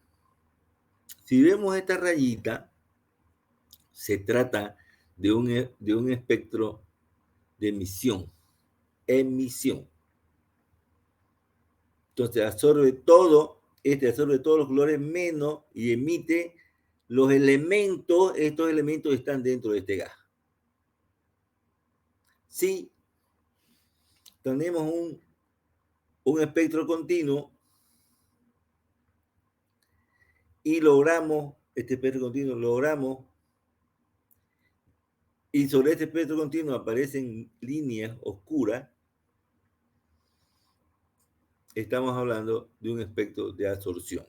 Si vemos esta rayita, se trata de un espectro de emisión. Entonces absorbe todo, absorbe todos los colores menos y emite los elementos, estos elementos están dentro de este gas. Si tenemos un espectro continuo y logramos, este espectro continuo, y sobre este espectro continuo aparecen líneas oscuras, estamos hablando de un espectro de absorción.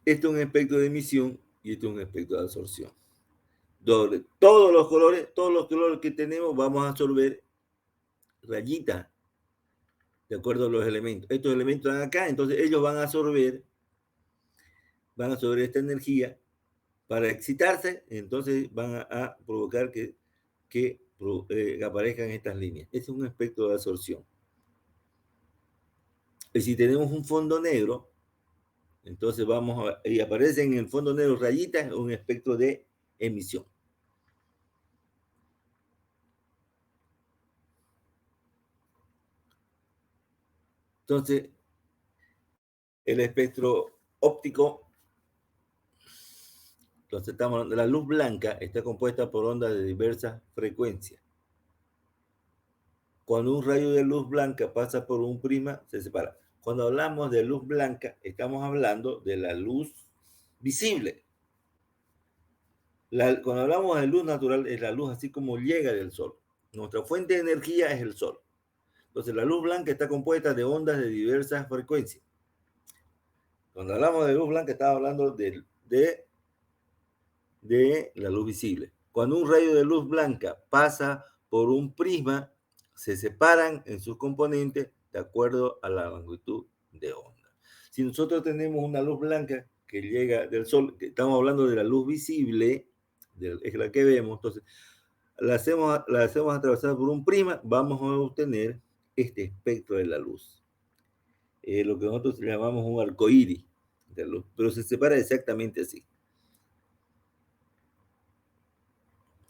Este es un espectro de emisión y este es un espectro de absorción. Todos los colores que tenemos vamos a absorber rayitas de acuerdo a los elementos. Estos elementos están acá, entonces ellos van a absorber esta energía para excitarse, entonces van a provocar que aparezcan estas líneas. Este es un espectro de absorción. Y si tenemos un fondo negro, entonces y aparecen en el fondo negro rayitas, un espectro de emisión. Entonces, el espectro óptico, entonces estamos hablando de la luz blanca, está compuesta por ondas de diversas frecuencias. Cuando un rayo de luz blanca pasa por un prisma, se separa. Cuando hablamos de luz blanca, estamos hablando de la luz visible. Cuando hablamos de luz natural, es la luz así como llega del sol. Nuestra fuente de energía es el sol. Entonces, la luz blanca está compuesta de ondas de diversas frecuencias. Cuando hablamos de luz blanca, estamos hablando de la luz visible. Cuando un rayo de luz blanca pasa por un prisma, se separan en sus componentes de acuerdo a la longitud de onda. Si nosotros tenemos una luz blanca que llega del sol, que estamos hablando de la luz visible, es la que vemos, entonces la hacemos atravesar por un prisma, vamos a obtener este espectro de la luz. Lo que nosotros llamamos un arcoíris de luz, pero se separa exactamente así.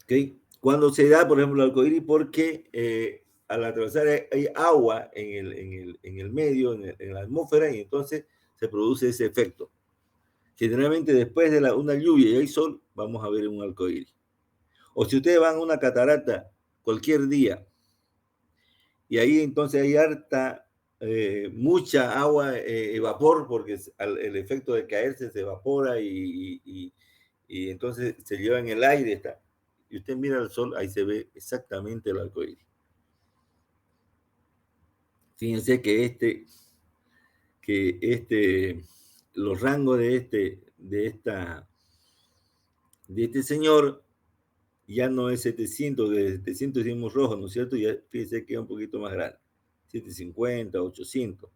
¿Okay? Cuando se da, por ejemplo, el arcoíris, porque al atravesar hay agua en el medio, en la atmósfera, y entonces se produce ese efecto. Generalmente después de una lluvia y hay sol, vamos a ver un arcoíris. O si ustedes van a una catarata cualquier día, y ahí entonces hay mucha agua, vapor, porque el efecto de caerse se evapora y entonces se lleva en el aire, y usted mira el sol, ahí se ve exactamente el arcoíris. Fíjense que los rangos de este señor ya no es 700, de 700 decimos rojo, ¿no es cierto? Ya fíjense que es un poquito más grande, 750, 800,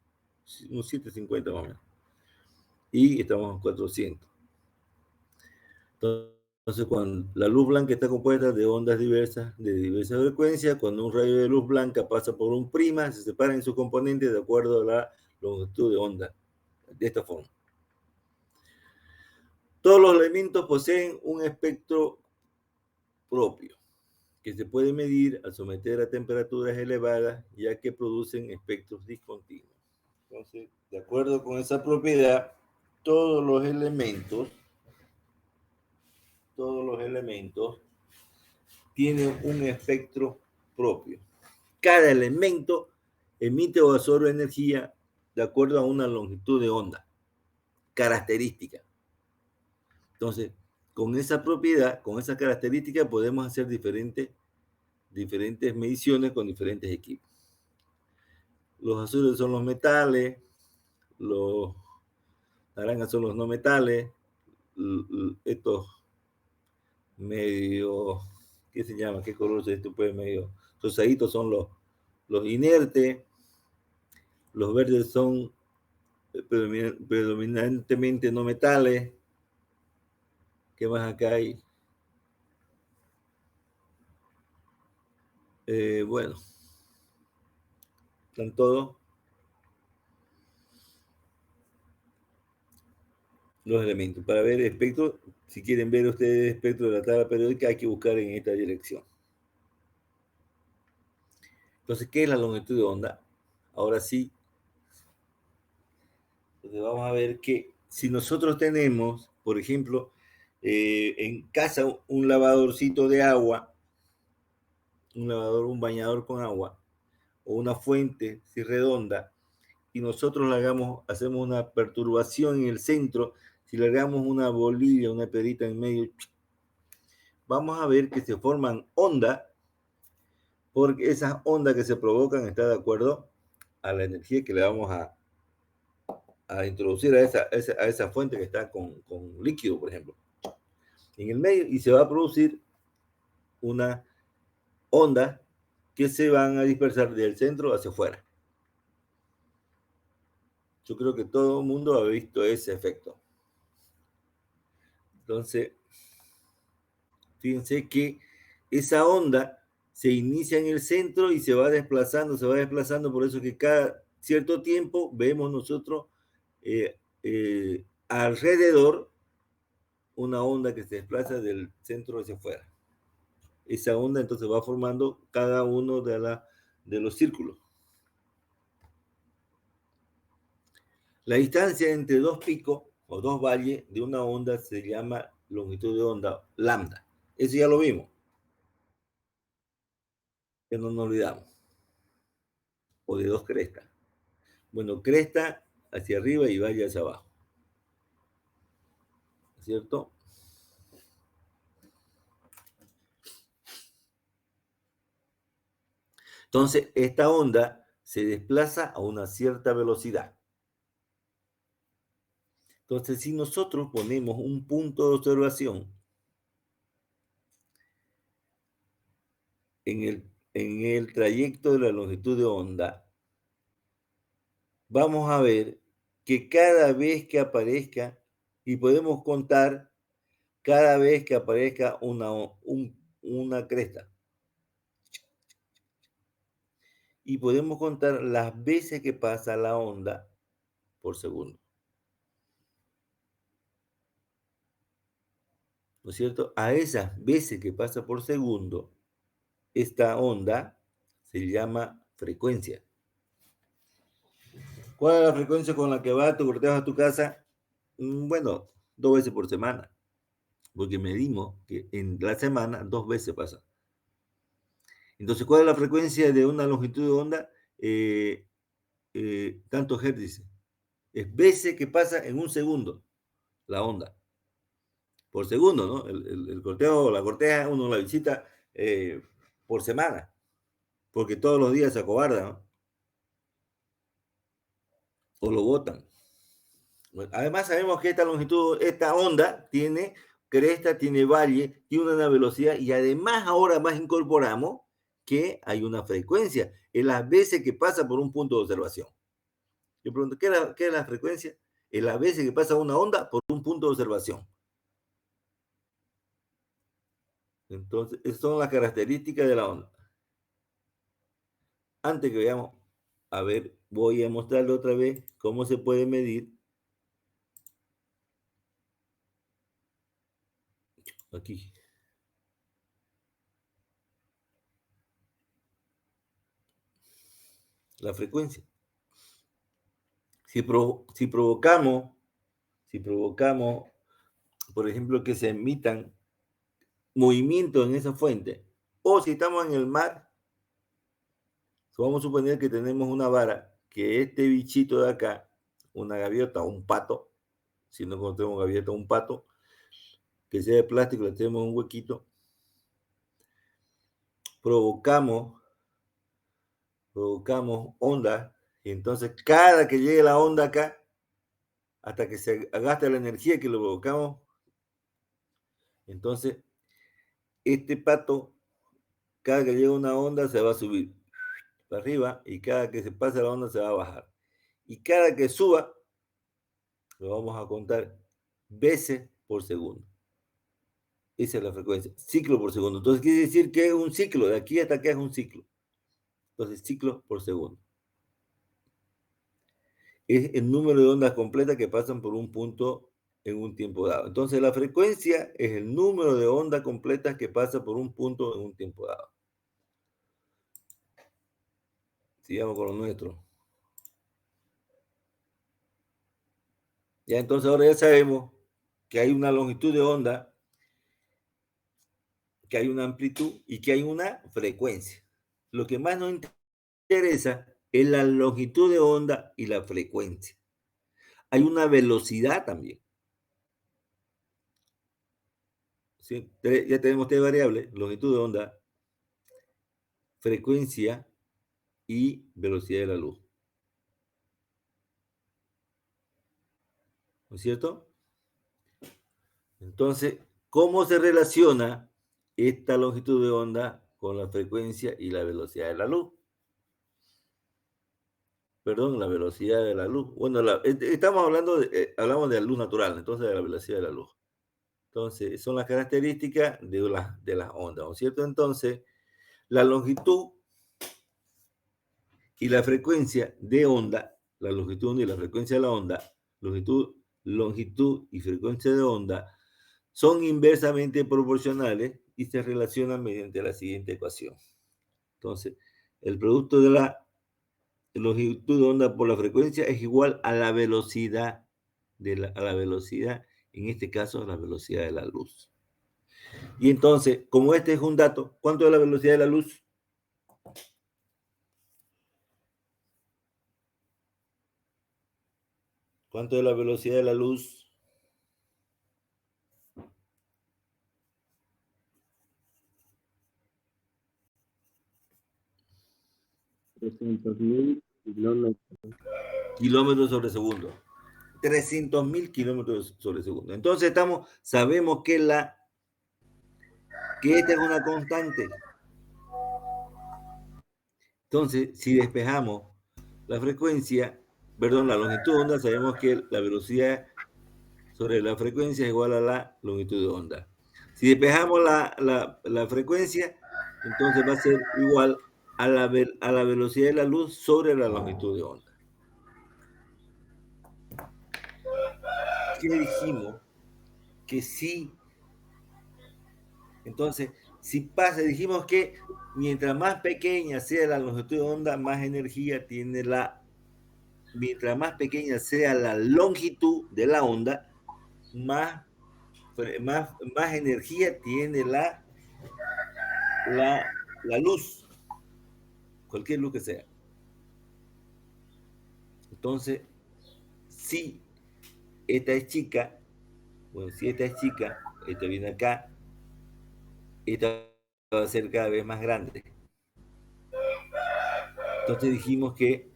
unos 750 más o menos. Y estamos en 400. Entonces, cuando la luz blanca está compuesta de ondas diversas, de diversas frecuencias, cuando un rayo de luz blanca pasa por un prisma, se separan en sus componentes de acuerdo a la longitud de onda, de esta forma. Todos los elementos poseen un espectro propio, que se puede medir al someter a temperaturas elevadas, ya que producen espectros discontinuos. Entonces, de acuerdo con esa propiedad, todos los elementos tienen un espectro propio. Cada elemento emite o absorbe energía de acuerdo a una longitud de onda característica. Entonces, con esa propiedad, con esa característica, podemos hacer diferentes mediciones con diferentes equipos. Los azules son los metales, los naranjas son los no metales, estos medio, ¿qué se llama? ¿Qué color es esto? Pues medio rosaditos son los inertes, los verdes son predominantemente no metales. ¿Qué más acá hay? Bueno, están todos los elementos. Para ver el espectro, si quieren ver ustedes el espectro de la tabla periódica, hay que buscar en esta dirección. Entonces, ¿qué es la longitud de onda? Ahora sí, entonces vamos a ver que si nosotros tenemos, por ejemplo, en casa un lavadorcito de agua, un bañador con agua, o una fuente si redonda, y nosotros hacemos una perturbación en el centro, si le hagamos una bolilla, una perita en medio, vamos a ver que se forman ondas, porque esas ondas que se provocan están de acuerdo a la energía que le vamos a introducir a esa fuente que está con líquido, por ejemplo, en el medio, y se va a producir una onda que se van a dispersar del centro hacia afuera. Yo creo que todo el mundo ha visto ese efecto. Entonces, fíjense que esa onda se inicia en el centro y se va desplazando, por eso que cada cierto tiempo vemos nosotros alrededor una onda que se desplaza del centro hacia afuera. Esa onda entonces va formando cada uno de los círculos. La distancia entre dos picos o dos valles de una onda se llama longitud de onda lambda. Eso ya lo vimos. Que no nos olvidamos. O de dos crestas. Bueno, cresta hacia arriba y valle hacia abajo. ¿Cierto? Entonces, esta onda se desplaza a una cierta velocidad. Entonces, si nosotros ponemos un punto de observación en el trayecto de la longitud de onda, vamos a ver que cada vez que aparezca, y podemos contar cada vez que aparezca una cresta, y podemos contar las veces que pasa la onda por segundo. ¿No es cierto? A esas veces que pasa por segundo, esta onda se llama frecuencia. ¿Cuál es la frecuencia con la que va tu cortejo a tu casa? Bueno, 2 veces por semana, porque medimos que en la semana 2 veces pasa. Entonces, ¿cuál es la frecuencia de una longitud de onda? Tantos hertz. Es veces que pasa en un segundo la onda. Por segundo, ¿no? El cortejo o la corteja uno la visita por semana, porque todos los días se acobarda, ¿no? O lo botan. Además sabemos que esta longitud, esta onda tiene cresta, tiene valle, tiene una velocidad y además ahora más incorporamos que hay una frecuencia en las veces que pasa por un punto de observación. Yo pregunto, ¿qué es la frecuencia? En las veces que pasa una onda por un punto de observación. Entonces, esas son las características de la onda. Antes que veamos, a ver, voy a mostrarle otra vez cómo se puede medir. Aquí. La frecuencia. Si provocamos, por ejemplo, que se emitan movimientos en esa fuente, o si estamos en el mar, vamos a suponer que tenemos una vara, que este bichito de acá, una gaviota o un pato, si no encontramos gaviota o un pato, que sea de plástico, le tenemos un huequito, provocamos ondas, y entonces cada que llegue la onda acá, hasta que se gaste la energía que lo provocamos, entonces este pato, cada que llega una onda se va a subir para arriba y cada que se pase la onda se va a bajar. Y cada que suba, lo vamos a contar veces por segundo. Esa es la frecuencia, ciclo por segundo. Entonces quiere decir que es un ciclo, de aquí hasta acá es un ciclo. Entonces, ciclo por segundo. Es el número de ondas completas que pasan por un punto en un tiempo dado. Entonces, la frecuencia es el número de ondas completas que pasa por un punto en un tiempo dado. Sigamos con lo nuestro. Ya entonces ahora ya sabemos que hay una longitud de onda, que hay una amplitud y que hay una frecuencia. Lo que más nos interesa es la longitud de onda y la frecuencia. Hay una velocidad también. ¿Sí? Ya tenemos 3 variables, longitud de onda, frecuencia y velocidad de la luz. ¿No es cierto? Entonces, ¿cómo se relaciona esta longitud de onda con la frecuencia y la velocidad de la luz? Perdón, la velocidad de la luz. Bueno, estamos hablamos de la luz natural, entonces de la velocidad de la luz. Entonces, son las características de las ondas, ¿no es cierto? Entonces, la longitud y la frecuencia de onda, la longitud y la frecuencia de la onda, longitud y frecuencia de onda, son inversamente proporcionales y se relacionan mediante la siguiente ecuación. Entonces, el producto de la longitud de onda por la frecuencia es igual a la velocidad, a la velocidad, en este caso, la velocidad de la luz. Y entonces, como este es un dato, ¿cuánto es la velocidad de la luz? ¿Cuánto es la velocidad de la luz? 300.000 kilómetros. Kilómetros sobre segundo. 300.000 kilómetros sobre segundo. Entonces sabemos que esta es una constante. Entonces, si despejamos la frecuencia, perdón, la longitud de onda, sabemos que la velocidad sobre la frecuencia es igual a la longitud de onda. Si despejamos la frecuencia, entonces va a ser igual a la velocidad de la luz sobre la longitud de onda. ¿Qué dijimos? Que sí. Entonces, si pasa, dijimos que mientras más pequeña sea la longitud de onda, más energía tiene mientras más pequeña sea la longitud de la onda, más energía tiene la luz, cualquier luz que sea. Entonces, si esta es chica, bueno, si esta es chica, esta viene acá, esta va a ser cada vez más grande. Entonces dijimos que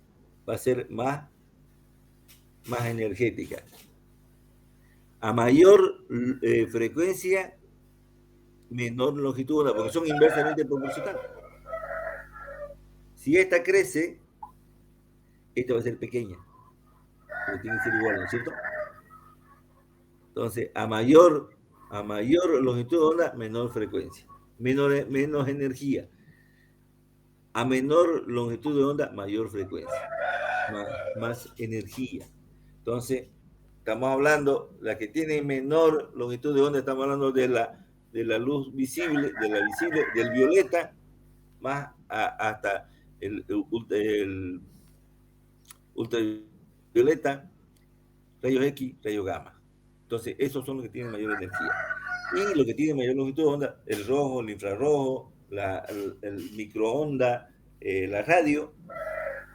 va a ser más energética. A mayor frecuencia, menor longitud, porque son inversamente proporcionales. Si esta crece, esta va a ser pequeña, pero tiene que ser igual, ¿no es cierto? Entonces, a mayor longitud de onda, menor frecuencia, menos energía. A menor longitud de onda, mayor frecuencia, más energía. Entonces, estamos hablando, la que tiene menor longitud de onda, estamos hablando de la luz visible, del violeta, más hasta el ultravioleta, rayos X, rayos gamma. Entonces, esos son los que tienen mayor energía. Y lo que tiene mayor longitud de onda, el rojo, el infrarrojo, el microonda, la radio,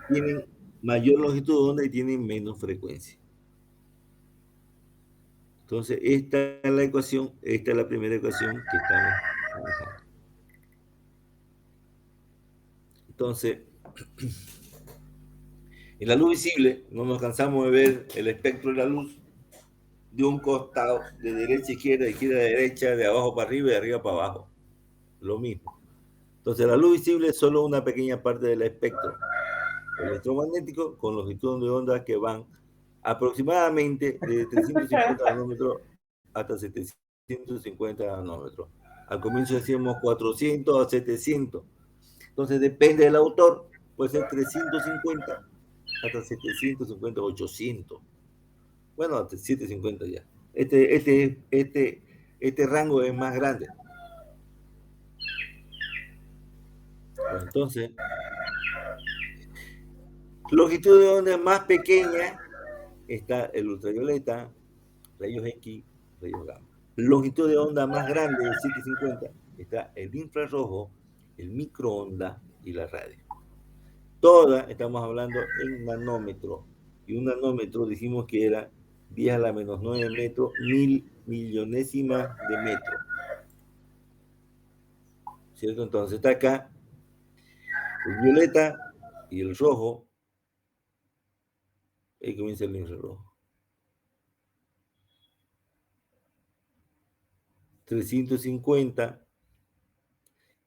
tienen mayor longitud de onda y tienen menos frecuencia. Entonces, esta es la ecuación, esta es la primera ecuación que estamos manejando. Entonces, en la luz visible no nos cansamos de ver el espectro de la luz de un costado, de derecha a izquierda, de izquierda a derecha, de abajo para arriba y de arriba para abajo. Lo mismo. Entonces, la luz visible es solo una pequeña parte del espectro electromagnético con longitud de onda que van aproximadamente de 350 nanómetros hasta 750 nanómetros. Al comienzo decíamos 400 a 700. Entonces depende del autor, puede ser 350 hasta 750, 800. Bueno, hasta 750 ya. Este rango es más grande. Bueno, entonces, longitud de onda más pequeña está el ultravioleta, rayos X, rayos gamma. Longitud de onda más grande de 750 está el infrarrojo, el microondas y la radio. Todas estamos hablando en nanómetro. Y un nanómetro dijimos que era 10 a la menos 9 metros, 1000 millonésimas de metro. ¿Cierto? Entonces está acá el violeta y el rojo. Ahí comienza el infrarrojo. 350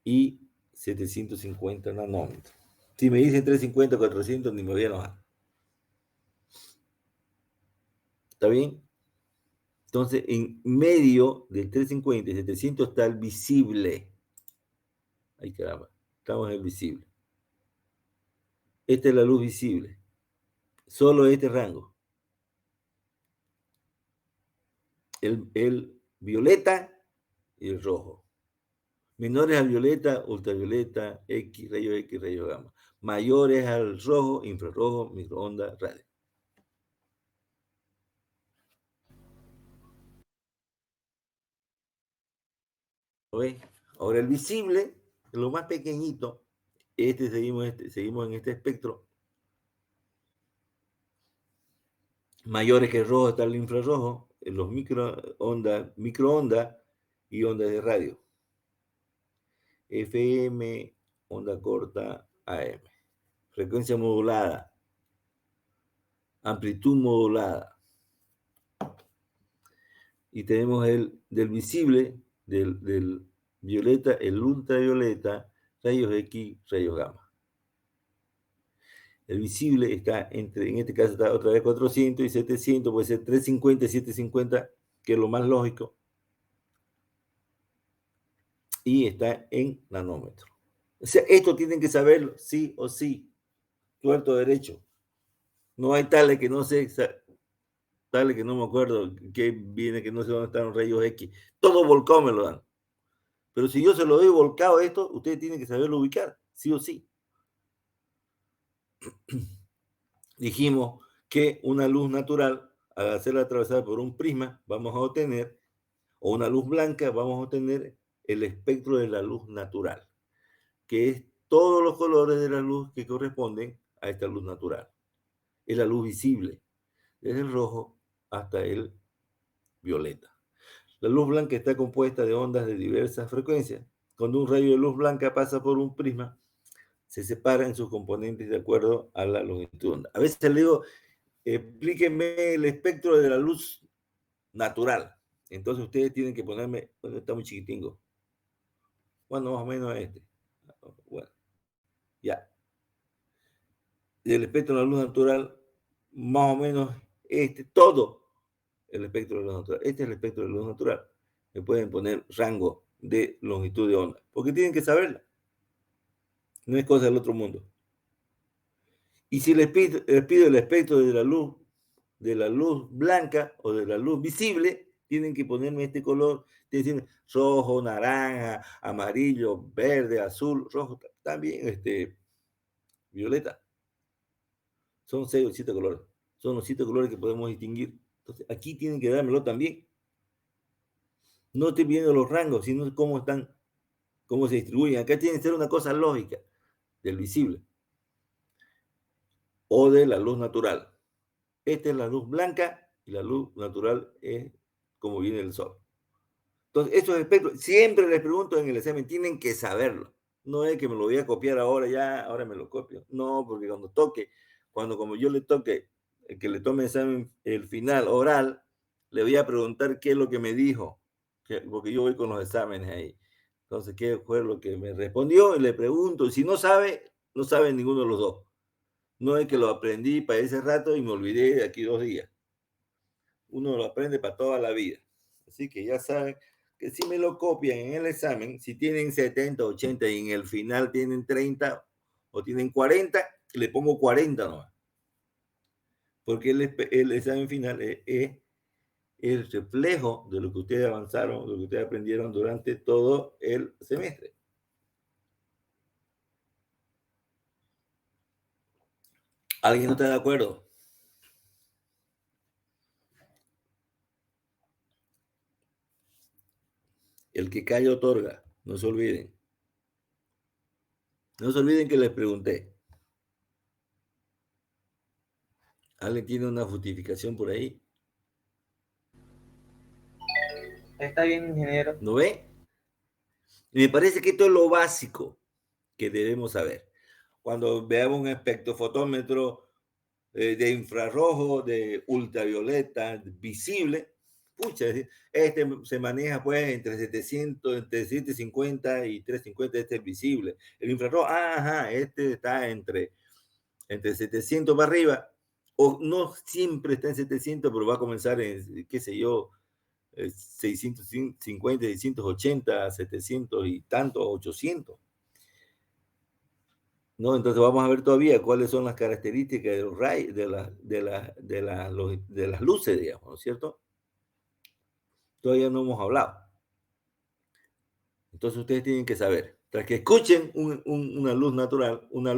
y 750 nanómetros. Si me dicen 350, 400, ni me voy a enojar. ¿Está bien? Entonces, en medio del 350 y 700 está el visible. Ay, caramba, estamos en el visible. Esta es la luz visible. Solo este rango. El violeta y el rojo. Menores al violeta, ultravioleta, X, rayos gamma. Mayores al rojo, infrarrojo, microondas, radio. ¿Ves? Ahora el visible, lo más pequeñito, seguimos en este espectro. Mayores que el rojo está el infrarrojo, los microondas y ondas de radio. FM, onda corta, AM. Frecuencia modulada. Amplitud modulada. Y tenemos del visible, del violeta, el ultravioleta, rayos X, rayos gamma. El visible está en este caso está otra vez 400 y 700, puede ser 350 y 750, que es lo más lógico. Y está en nanómetro. O sea, esto tienen que saberlo, sí o sí, tuerto derecho. No hay tales que no sé, tales que no me acuerdo qué viene, que no sé dónde están los rayos X. Todo volcado me lo dan. Pero si yo se lo doy volcado esto, ustedes tienen que saberlo ubicar, sí o sí. Dijimos que una luz natural, al hacerla atravesar por un prisma, vamos a obtener, o una luz blanca, vamos a obtener el espectro de la luz natural, que es todos los colores de la luz que corresponden a esta luz natural. Es la luz visible, desde el rojo hasta el violeta. La luz blanca está compuesta de ondas de diversas frecuencias. Cuando un rayo de luz blanca pasa por un prisma, se separa en sus componentes de acuerdo a la longitud de onda. A veces le digo, explíquenme el espectro de la luz natural. Entonces ustedes tienen que ponerme, bueno, está muy chiquitingo. Bueno, más o menos este. Bueno, ya. El espectro de la luz natural, más o menos todo el espectro de la luz natural. Este es el espectro de la luz natural. Me pueden poner rango de longitud de onda, porque tienen que saberla. No es cosa del otro mundo. Y si les pido el espectro de la luz blanca o de la luz visible, tienen que ponerme este color, tienen rojo, naranja, amarillo, verde, azul, rojo, también violeta. Son 6 o 7 colores. Son los 7 colores que podemos distinguir. Entonces, aquí tienen que dármelo también. No estoy viendo los rangos, sino cómo se distribuyen. Acá tiene que ser una cosa lógica del visible o de la luz natural. Esta es la luz blanca y la luz natural es como viene el sol. Entonces, estos espectros, siempre les pregunto en el examen, tienen que saberlo. No es que me lo voy a copiar ahora me lo copio. No, porque como yo le toque, el que le tome el examen, el final oral, le voy a preguntar qué es lo que me dijo, porque yo voy con los exámenes ahí. Entonces, qué fue lo que me respondió y le pregunto. Si no sabe, no sabe ninguno de los dos. No es que lo aprendí para ese rato y me olvidé de aquí 2 días. Uno lo aprende para toda la vida. Así que ya saben que si me lo copian en el examen, si tienen 70, 80 y en el final tienen 30 o tienen 40, le pongo 40 nomás. Porque el examen final es el reflejo de lo que ustedes avanzaron, de lo que ustedes aprendieron durante todo el semestre. ¿Alguien no está de acuerdo? El que calla otorga, no se olviden. No se olviden que les pregunté. ¿Alguien tiene una justificación por ahí? Está bien, ingeniero. ¿No ve? Me parece que esto es lo básico que debemos saber. Cuando veamos un espectrofotómetro de infrarrojo, de ultravioleta, visible, pucha, se maneja pues entre 750 y 350, este es visible. El infrarrojo, este está entre 700 para arriba, o no siempre está en 700, pero va a comenzar en, qué sé yo, 650, 680, 700 y tanto, 800. ¿No? Entonces vamos a ver todavía cuáles son las características de los rayos, de las luces, digamos, ¿no es cierto? Todavía no hemos hablado. Entonces ustedes tienen que saber, tras que escuchen una luz natural, una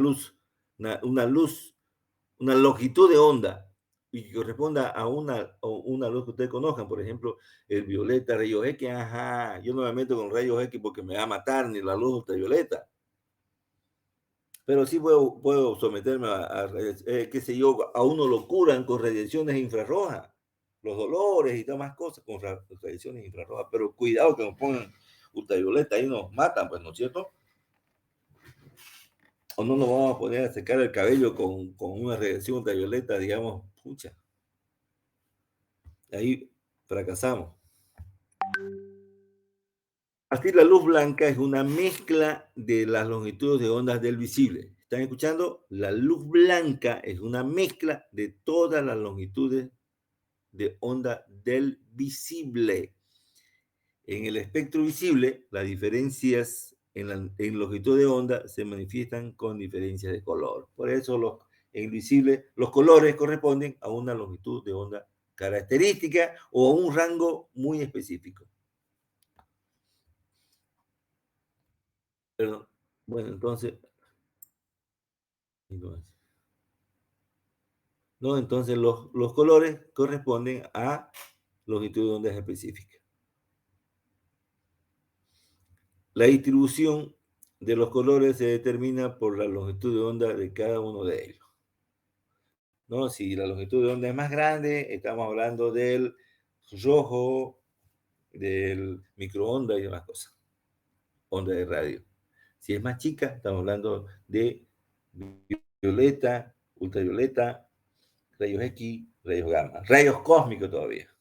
longitud de onda y que corresponda a una luz que ustedes conozcan, por ejemplo, el violeta, rayos X, ajá, yo no me meto con rayos X porque me va a matar ni la luz ultravioleta, pero sí puedo someterme qué sé yo, a uno lo curan con radiaciones infrarrojas, los dolores y demás cosas con radiaciones infrarrojas, pero cuidado que nos pongan ultravioleta, ahí nos matan, pues, ¿no es cierto? O no nos vamos a poner a secar el cabello con una radiación ultravioleta, digamos, pucha. Ahí fracasamos. Así la luz blanca es una mezcla de las longitudes de ondas del visible. ¿Están escuchando? La luz blanca es una mezcla de todas las longitudes de onda del visible. En el espectro visible, las diferencias en longitud de onda se manifiestan con diferencias de color. Por eso en visible los colores corresponden a una longitud de onda característica o a un rango muy específico. Perdón. Bueno, entonces los colores corresponden a longitud de ondas específicas. La distribución de los colores se determina por la longitud de onda de cada uno de ellos. ¿No? Si la longitud de onda es más grande, estamos hablando del rojo, del microondas y demás cosas. Onda de radio. Si es más chica, estamos hablando de violeta, ultravioleta, rayos X, rayos gamma, rayos cósmicos todavía.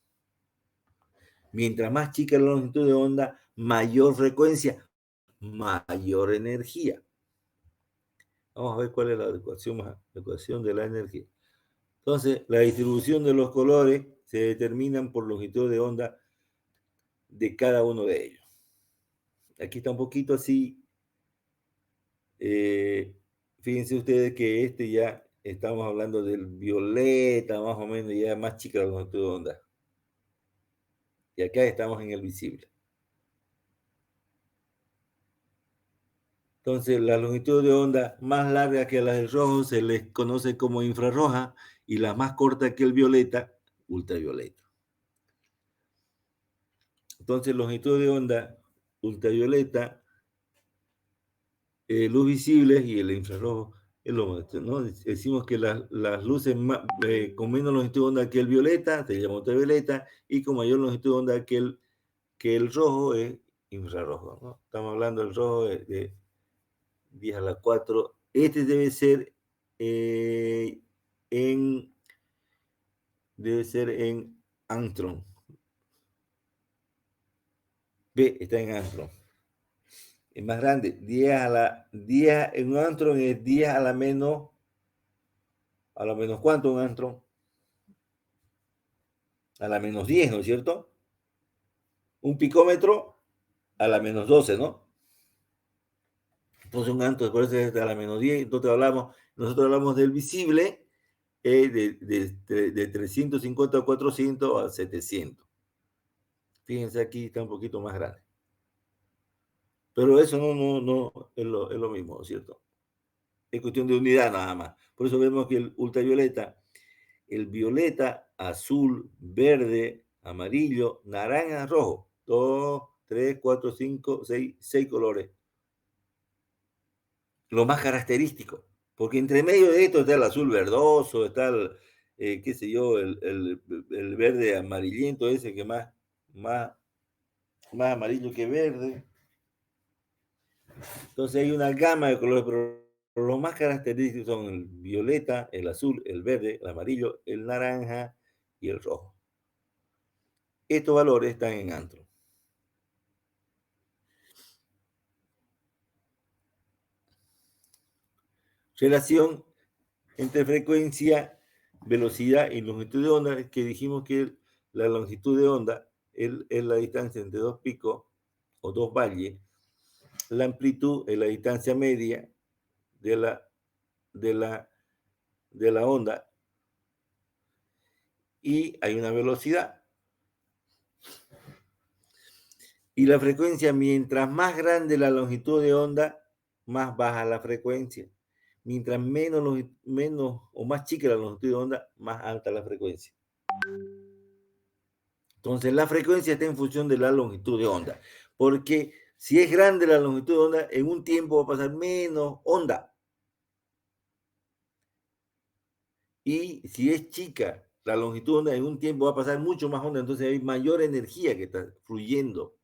Mientras más chica la longitud de onda, mayor frecuencia, mayor energía. Vamos a ver cuál es la ecuación de la energía. Entonces, la distribución de los colores se determinan por longitud de onda de cada uno de ellos. Aquí está un poquito así. Fíjense ustedes que ya estamos hablando del violeta, más o menos, ya más chica la longitud de onda. Y acá estamos en el visible. Entonces, la longitud de onda más larga que la del rojo se les conoce como infrarroja y la más corta que el violeta, ultravioleta. Entonces, longitud de onda ultravioleta, luz visible y el infrarrojo es lo más, ¿no? Decimos que las luces con menos longitud de onda que el violeta se llama ultravioleta y con mayor longitud de onda que el rojo es infrarrojo, ¿no? Estamos hablando del rojo de 10 a la 4. Este debe ser en angstrom. B está en angstrom. Es más grande. 10 en un angstrom es 10 a la menos ¿cuánto un angstrom? A la menos 10, ¿no es cierto? Un picómetro a la menos 12, ¿no? Entonces un angstrom por eso es a la menos 10. Nosotros hablamos del visible de 350 a 400 a 700. Fíjense aquí está un poquito más grande. Pero eso no es lo mismo, ¿no es cierto? Es cuestión de unidad nada más. Por eso vemos que el ultravioleta, el violeta, azul, verde, amarillo, naranja, rojo. 2, 3, 4, 5, 6 colores. Lo más característico. Porque entre medio de esto está el azul verdoso, está qué sé yo, el verde amarillento ese que más amarillo que verde. Entonces hay una gama de colores, pero los más característicos son el violeta, el azul, el verde, el amarillo, el naranja y el rojo. Estos valores están en angstrom. Relación entre frecuencia, velocidad y longitud de onda, que dijimos que la longitud de onda es la distancia entre dos picos o dos valles. La amplitud es la distancia media de la onda y hay una velocidad. Y la frecuencia, mientras más grande la longitud de onda, más baja la frecuencia. Mientras menos o más chica la longitud de onda, más alta la frecuencia. Entonces, la frecuencia está en función de la longitud de onda. Porque si es grande la longitud de onda, en un tiempo va a pasar menos onda. Y si es chica la longitud de onda, en un tiempo va a pasar mucho más onda. Entonces hay mayor energía que está fluyendo.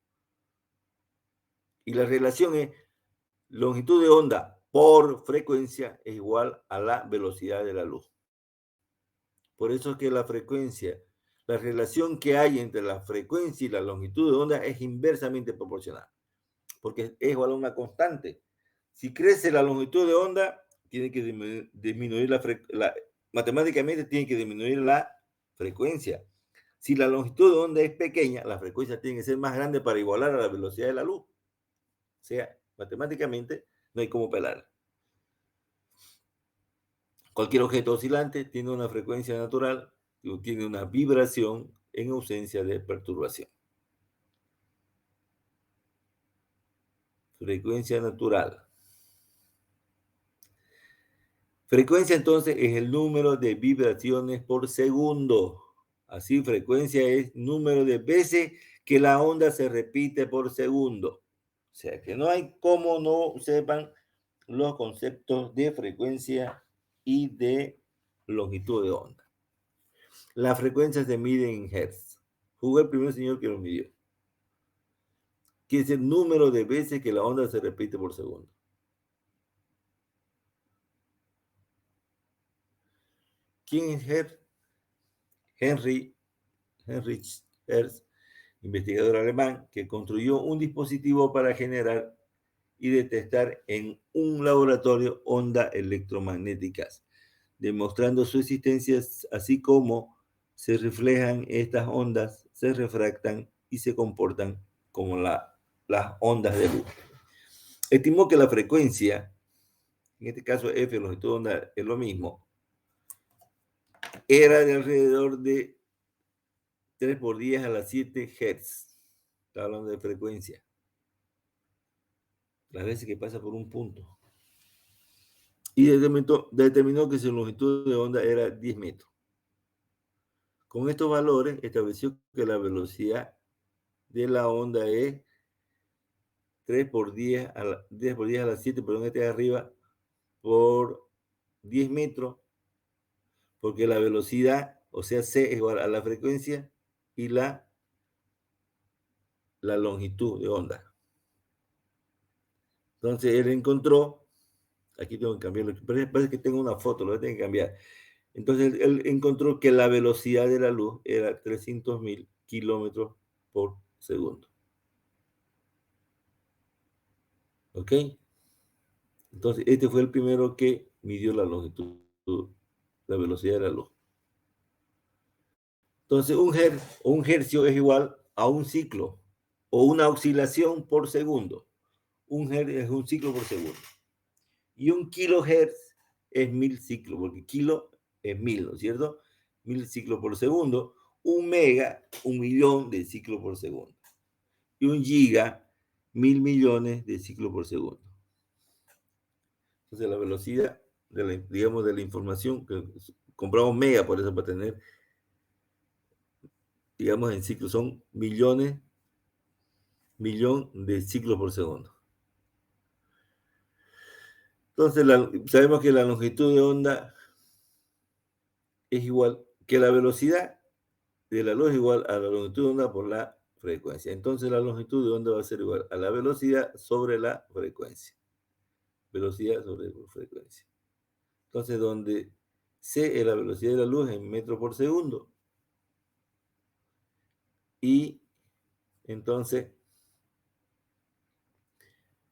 Y la relación es longitud de onda por frecuencia es igual a la velocidad de la luz. Por eso es que la frecuencia, la relación que hay entre la frecuencia y la longitud de onda es inversamente proporcional, porque es igual a una constante. Si crece la longitud de onda, tiene que disminuir matemáticamente tiene que disminuir la frecuencia. Si la longitud de onda es pequeña, la frecuencia tiene que ser más grande para igualar a la velocidad de la luz. O sea, matemáticamente no hay cómo pelar. Cualquier objeto oscilante tiene una frecuencia natural y tiene una vibración en ausencia de perturbación. Frecuencia natural. Frecuencia entonces es el número de vibraciones por segundo. Así, frecuencia es número de veces que la onda se repite por segundo. O sea que no hay cómo no sepan los conceptos de frecuencia y de longitud de onda. La frecuencia se mide en hertz. Fue el primer señor que lo midió. Que es el número de veces que la onda se repite por segundo. ¿Quién es Hertz? Heinrich Hertz, investigador alemán, que construyó un dispositivo para generar y detectar en un laboratorio ondas electromagnéticas, demostrando su existencia, así como se reflejan estas ondas, se refractan y se comportan como las ondas de luz. Estimó que la frecuencia, en este caso F, longitud de onda, es lo mismo, era de alrededor de 3 por 10 a las 7 Hz. Está hablando de frecuencia. Las veces que pasa por un punto. Y determinó que su longitud de onda era 10 metros. Con estos valores estableció que la velocidad de la onda es 3 por 10 a la, 10 por 10 a la 7, perdón, este de arriba, por 10 metros, porque la velocidad, o sea, C es igual a la frecuencia y la longitud de onda. Entonces él encontró, aquí tengo que cambiarlo, parece que tengo una foto, lo voy a tener que cambiar. Entonces él encontró que la velocidad de la luz era 300.000 kilómetros por segundo. ¿Ok? Entonces este fue el primero que midió la longitud, la velocidad de la luz. Entonces un hercio es igual a un ciclo o una oscilación por segundo. Un hercio es un ciclo por segundo. Y un kilohertz es 1000 ciclos, porque kilo es 1000, ¿no es cierto? 1000 ciclos por segundo. Un mega, 1.000.000 de ciclos por segundo. Y un giga, 1000 millones de ciclos por segundo. Entonces la velocidad, digamos, de la información, que compramos mega, por eso para tener, digamos, en ciclos, son millón de ciclos por segundo. Entonces sabemos que la longitud de onda es igual que la velocidad de la luz es igual a la longitud de onda por la frecuencia. Entonces la longitud de onda va a ser igual a la velocidad sobre la frecuencia. Velocidad sobre frecuencia. Entonces donde C es la velocidad de la luz en metros por segundo. Y entonces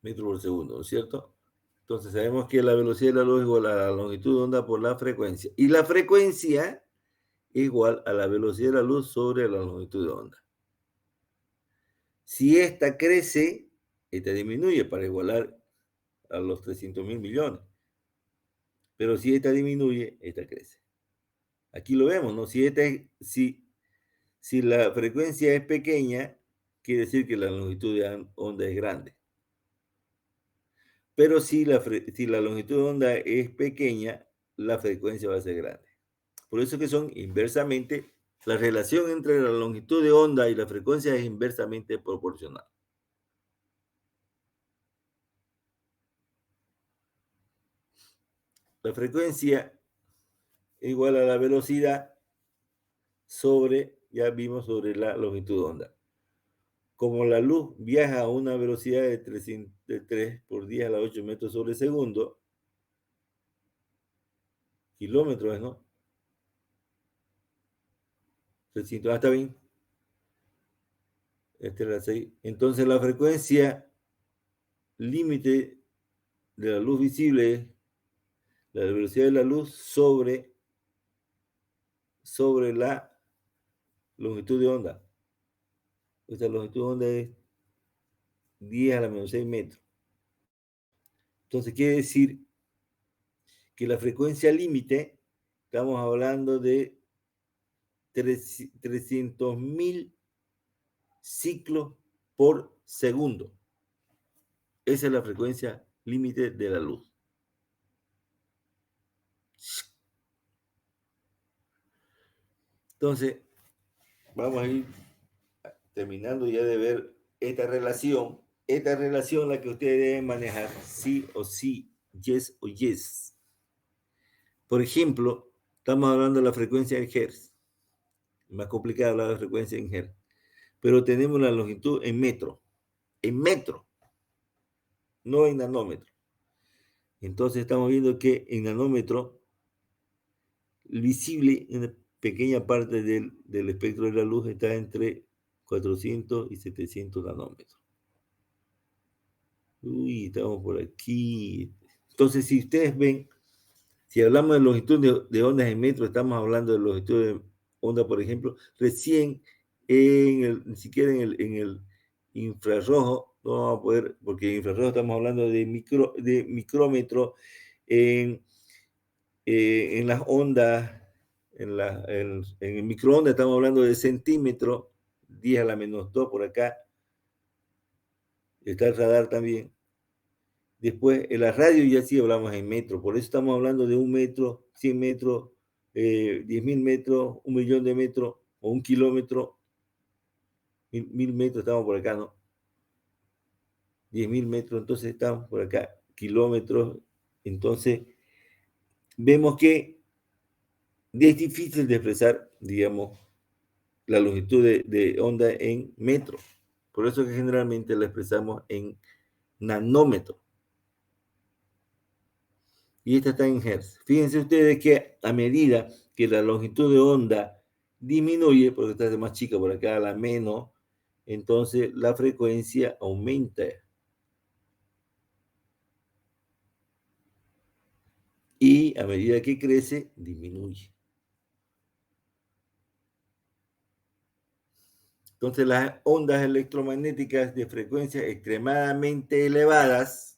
metros por segundo, ¿no es cierto? Entonces sabemos que la velocidad de la luz es igual a la longitud de onda por la frecuencia. Y la frecuencia es igual a la velocidad de la luz sobre la longitud de onda. Si esta crece, esta disminuye para igualar a los 300.000 millones. Pero si esta disminuye, esta crece. Aquí lo vemos, ¿no? Si la frecuencia es pequeña, quiere decir que la longitud de onda es grande. Pero si la longitud de onda es pequeña, la frecuencia va a ser grande. Por eso que son inversamente, la relación entre la longitud de onda y la frecuencia es inversamente proporcional. La frecuencia es igual a la velocidad sobre, ya vimos, sobre la longitud de onda. Como la luz viaja a una velocidad de 3 por 10 a la 8 metros sobre segundo, kilómetros, ¿no? 300, está bien. Esta es la 6. Entonces la frecuencia límite de la luz visible es la velocidad de la luz sobre la longitud de onda. Esta longitud de onda es 10 a la menos 6 metros. Entonces quiere decir que la frecuencia límite, estamos hablando de 300.000 ciclos por segundo. Esa es la frecuencia límite de la luz. Entonces, vamos a ir terminando ya de ver esta relación la que ustedes deben manejar sí o sí, yes o yes. Por ejemplo, estamos hablando de la frecuencia en hertz. Más complicado hablar de frecuencia en hertz. Pero tenemos la longitud en metro, no en nanómetro. Entonces estamos viendo que en nanómetro, visible, una pequeña parte del espectro de la luz está entre 400 y 700 nanómetros. Uy, estamos por aquí. Entonces, si ustedes ven, si hablamos de longitud de ondas en metro, estamos hablando de longitud de onda, por ejemplo, recién ni siquiera en el infrarrojo, no vamos a poder, porque en infrarrojo estamos hablando de micrómetro, en las ondas, en el microondas estamos hablando de centímetro, 10 a la menos 2 por acá, está el radar también. Después, en la radio ya sí hablamos en metro, por eso estamos hablando de 1 metro, 100 metros, 10.000 metros, 1 millón de metros, o 1 kilómetro, 1.000 metros, estamos por acá, ¿no? 10.000 metros, entonces estamos por acá, kilómetros, entonces vemos que es difícil de expresar, digamos, la longitud de onda en metros, por eso que generalmente la expresamos en nanómetros. Y esta está en hertz. Fíjense ustedes que a medida que la longitud de onda disminuye, porque está más chica por acá, la menos, entonces la frecuencia aumenta. Y a medida que crece, disminuye. Entonces las ondas electromagnéticas de frecuencias extremadamente elevadas,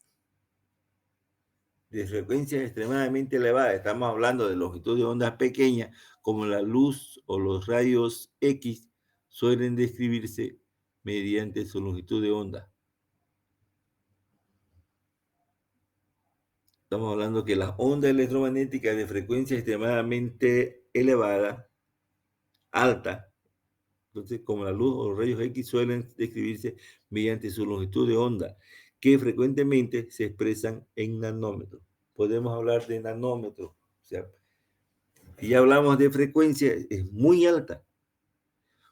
estamos hablando de longitud de ondas pequeñas, como la luz o los rayos X, suelen describirse mediante su longitud de onda. Estamos hablando que las ondas electromagnéticas de frecuencia extremadamente elevada, alta, entonces como la luz o los rayos X suelen describirse mediante su longitud de onda, que frecuentemente se expresan en nanómetros. Podemos hablar de nanómetros, o sea, si ya hablamos de frecuencia, es muy alta.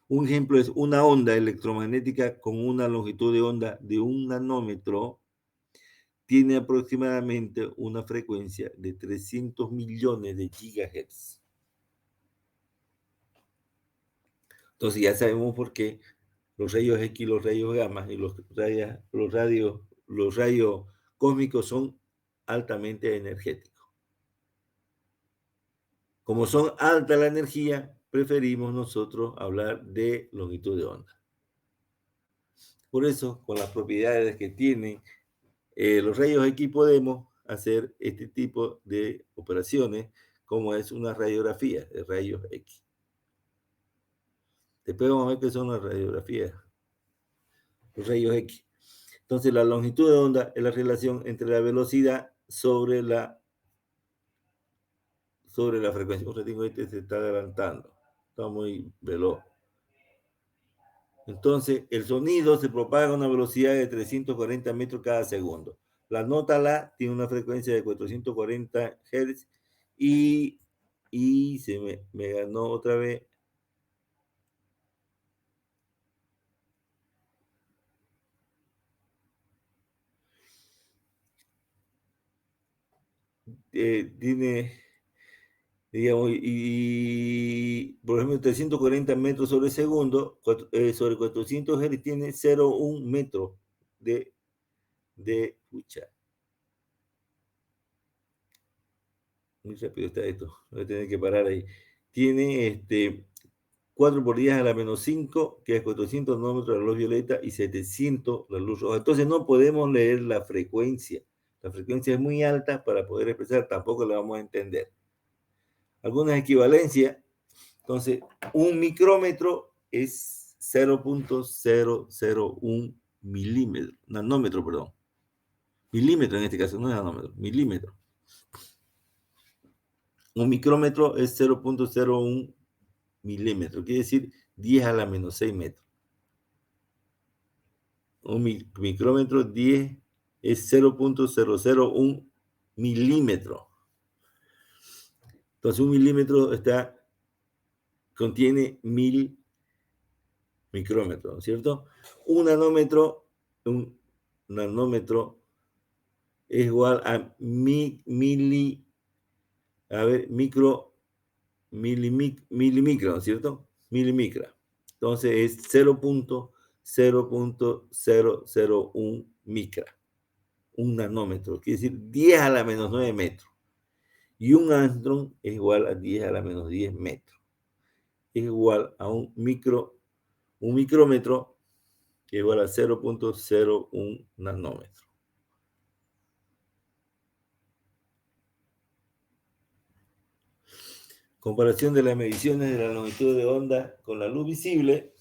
Un ejemplo es una onda electromagnética con una longitud de onda de 1 nanómetro, tiene aproximadamente una frecuencia de 300 millones de gigahertz. Entonces ya sabemos por qué los rayos X, los rayos gamma y los rayos cósmicos son altamente energéticos. Como son alta la energía, preferimos nosotros hablar de longitud de onda. Por eso, con las propiedades que tienen los rayos X, podemos hacer este tipo de operaciones, como es una radiografía de rayos X. Después vamos a ver qué son las radiografías. los rayos X. Entonces, la longitud de onda es la relación entre la velocidad sobre la frecuencia. Un ratito, este se está adelantando, está muy veloz. Entonces, el sonido se propaga a una velocidad de 340 metros cada segundo. La nota La tiene una frecuencia de 440 Hz y se me ganó otra vez. Tiene, digamos, y por ejemplo, 340 metros sobre segundo, sobre 400 Hz tiene 0,1 metro de escucha. Muy rápido está esto, voy a tener que parar ahí. Tiene 4 por 10 a la menos 5, que es 400 nanómetros de la luz violeta y 700 la luz roja. Entonces no podemos leer la frecuencia. La frecuencia es muy alta para poder expresar, tampoco la vamos a entender. Algunas equivalencias. Entonces, un micrómetro es 0.001 milímetro, nanómetro, perdón. Milímetro en este caso, no es nanómetro, milímetro. Un micrómetro es 0.01 milímetro, quiere decir 10 a la menos 6 metros. Un micrómetro 10 es 0.001 milímetro. Entonces un milímetro contiene 1000 micrómetros, ¿no es cierto? Un nanómetro es igual a milimicra, ¿no es cierto? Milimicra. Entonces es 0.001 micra. Un nanómetro, quiere decir 10 a la menos 9 metros. Y un angstrom es igual a 10 a la menos 10 metros. Es igual a un micrómetro, que es igual a 0.01 nanómetro. Comparación de las mediciones de la longitud de onda con la luz visible.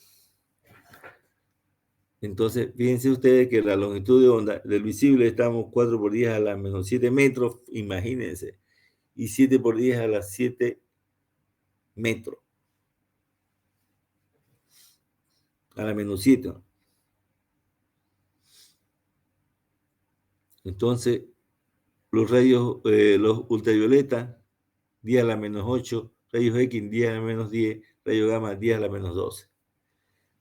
Entonces, fíjense ustedes que la longitud de onda del visible estamos 4 por 10 a la menos 7 metros, imagínense, y 7 por 10 a la 7 metros, a la menos 7. Entonces, los rayos, los ultravioleta, 10 a la menos 8, rayos X, 10 a la menos 10, rayos gamma, 10 a la menos 12.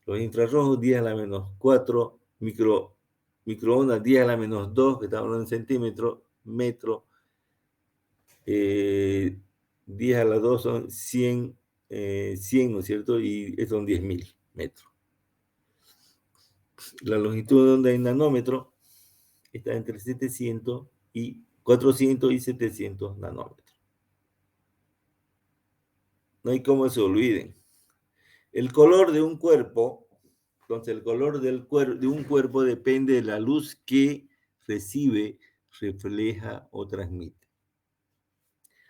Los infrarrojos, 10 a la menos 4, microondas, 10 a la menos 2, que estamos hablando en centímetros, metro, 10 a la 2 son 100, ¿no es cierto? Y estos son 10.000 metros. La longitud de onda en nanómetro está entre 400 y 700 nanómetros. No hay cómo se olviden. El color de un cuerpo, entonces el color de un cuerpo depende de la luz que recibe, refleja o transmite.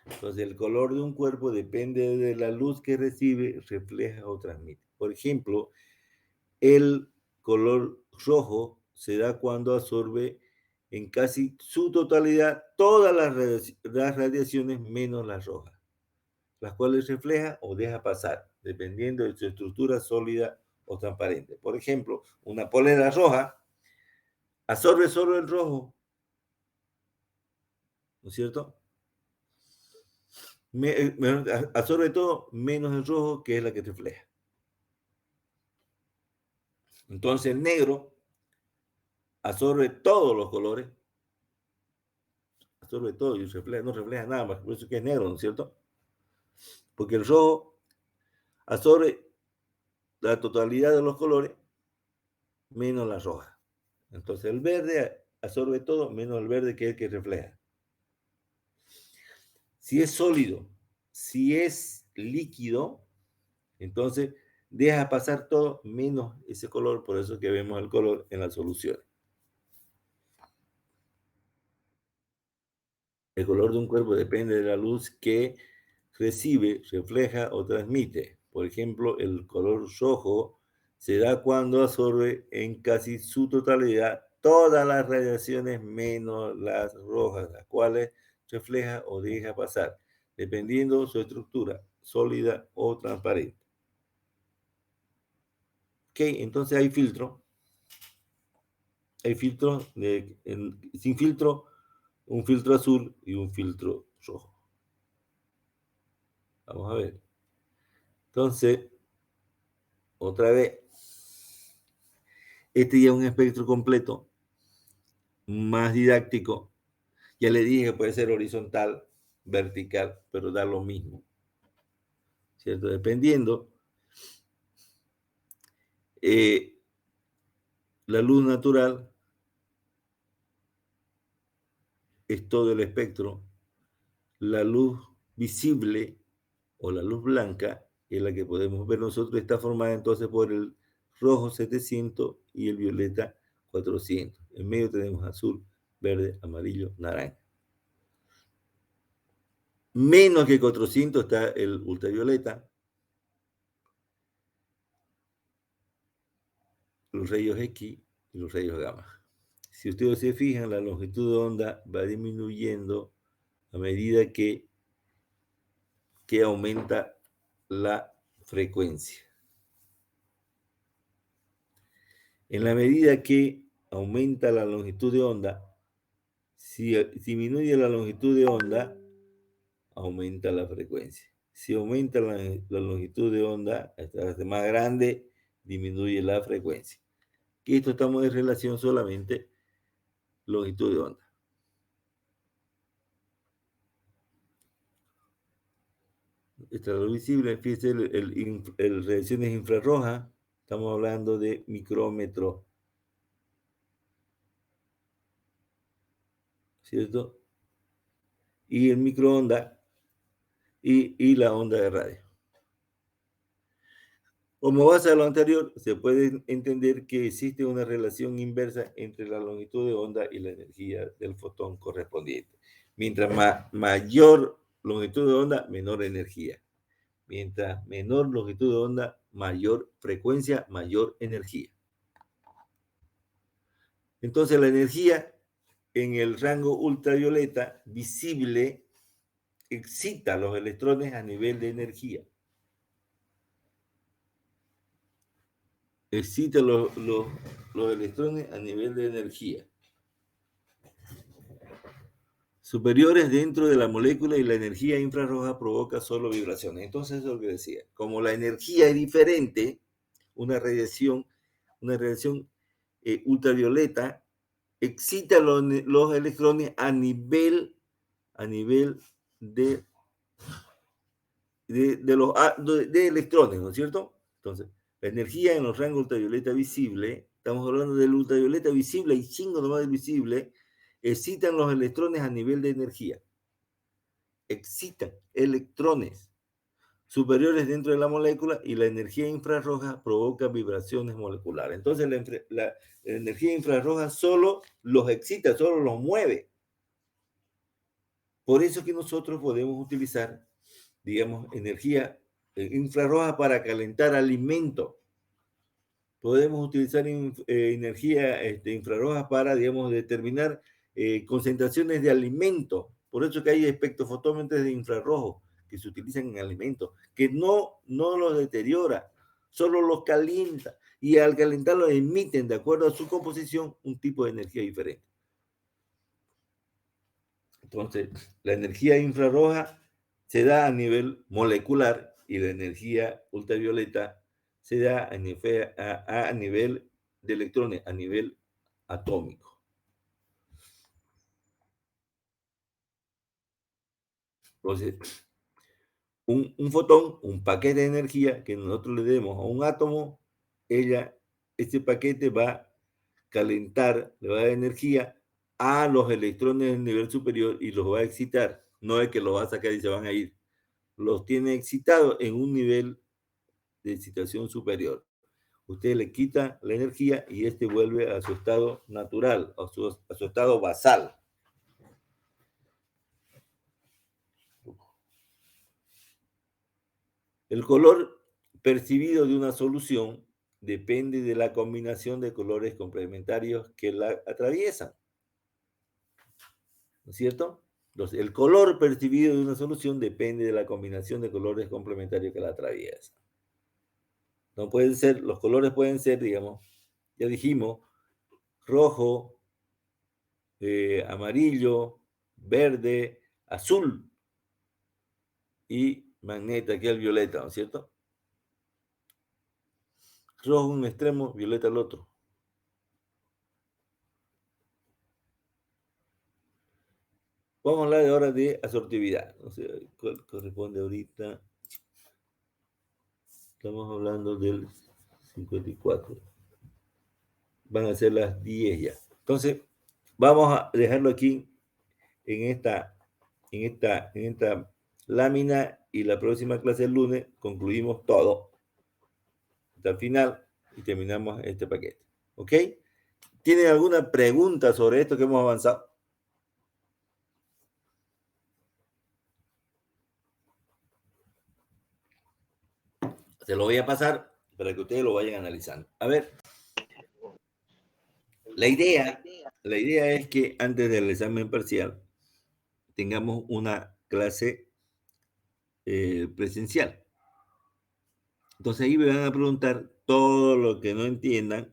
Entonces el color de un cuerpo depende de la luz que recibe, refleja o transmite. Por ejemplo, el color rojo se da cuando absorbe en casi su totalidad todas las radiaciones menos las rojas, las cuales refleja o deja pasar, dependiendo de su estructura sólida o transparente. Por ejemplo, una polera roja absorbe solo el rojo, ¿no es cierto? Absorbe todo menos el rojo, que es la que refleja. Entonces el negro absorbe todos los colores, absorbe todo y no refleja nada más, por eso que es negro, ¿no es cierto? Porque el rojo absorbe la totalidad de los colores menos la roja. Entonces el verde absorbe todo menos el verde, que es el que refleja. Si es sólido, si es líquido, entonces deja pasar todo menos ese color, por eso que vemos el color en la solución. El color de un cuerpo depende de la luz que recibe, refleja o transmite. Por ejemplo, el color rojo Se da cuando absorbe en casi su totalidad todas las radiaciones menos las rojas, las cuales refleja o deja pasar, dependiendo su estructura, sólida o transparente. Ok, entonces hay filtro. Hay filtro sin filtro, un filtro azul y un filtro rojo. Vamos a ver. Entonces, otra vez, este ya es un espectro completo, más didáctico. Ya le dije que puede ser horizontal, vertical, pero da lo mismo, ¿cierto? Dependiendo, la luz natural es todo el espectro. La luz visible o la luz blanca, que es la que podemos ver nosotros, está formada entonces por el rojo 700 y el violeta 400. En medio tenemos azul, verde, amarillo, naranja. Menos que 400 está el ultravioleta, los rayos X y los rayos gamma. Si ustedes se fijan, la longitud de onda va disminuyendo a medida que aumenta la frecuencia. En la medida que aumenta la longitud de onda, si disminuye la longitud de onda, aumenta la frecuencia. Si aumenta la longitud de onda, hasta más grande, disminuye la frecuencia. Que esto estamos en relación solamente longitud de onda. Esta es lo visible, fíjense, el radiaciones infrarrojas, estamos hablando de micrómetros, ¿cierto? Y el microondas y la onda de radio. Como base a lo anterior, se puede entender que existe una relación inversa entre la longitud de onda y la energía del fotón correspondiente. Mientras mayor longitud de onda, menor energía. Mientras menor longitud de onda, mayor frecuencia, mayor energía. Entonces la energía en el rango ultravioleta visible excita los electrones a nivel de energía. Excita los electrones a nivel de energía. Superiores dentro de la molécula y la energía infrarroja provoca solo vibraciones. Entonces, eso es lo que decía. Como la energía es diferente, una radiación ultravioleta excita los electrones a nivel de electrones, ¿no es cierto? Entonces, la energía en los rangos ultravioleta visible, estamos hablando del ultravioleta visible y chingo nomás del visible, excitan los electrones a nivel de energía. Excitan electrones superiores dentro de la molécula y la energía infrarroja provoca vibraciones moleculares. Entonces, la energía infrarroja solo los excita, solo los mueve. Por eso que nosotros podemos utilizar, digamos, energía infrarroja para calentar alimento. Podemos utilizar energía infrarroja para, digamos, determinar concentraciones de alimento. Por eso que hay espectrofotómetros de infrarrojo que se utilizan en alimentos, que no los deteriora, solo los calienta. Y al calentarlos emiten, de acuerdo a su composición, un tipo de energía diferente. Entonces, la energía infrarroja se da a nivel molecular y la energía ultravioleta se da a nivel de electrones, a nivel atómico. Entonces, un fotón, un paquete de energía que nosotros le demos a un átomo, este paquete va a calentar, le va a dar energía a los electrones del nivel superior y los va a excitar. No es que los va a sacar y se van a ir. Los tiene excitados en un nivel de excitación superior. Usted le quita la energía y este vuelve a su estado natural, a su estado basal. El color percibido de una solución depende de la combinación de colores complementarios que la atraviesan. ¿No es cierto? Entonces, el color percibido de una solución depende de la combinación de colores complementarios que la atraviesan. No pueden ser, los colores pueden ser, digamos, ya dijimos, rojo, amarillo, verde, azul y magneta, que es el violeta, ¿no es cierto? Rojo en un extremo, violeta al otro. Vamos a hablar ahora de asortividad. No sé cuál corresponde ahorita. Estamos hablando del 54. Van a ser las 10 ya. Entonces, vamos a dejarlo aquí en esta lámina y la próxima clase el lunes concluimos todo hasta el final y terminamos este paquete. ¿Ok? ¿Tienen alguna pregunta sobre esto que hemos avanzado? Se lo voy a pasar para que ustedes lo vayan analizando. A ver, la idea es que antes del examen parcial tengamos una clase presencial. Entonces ahí me van a preguntar todo lo que no entiendan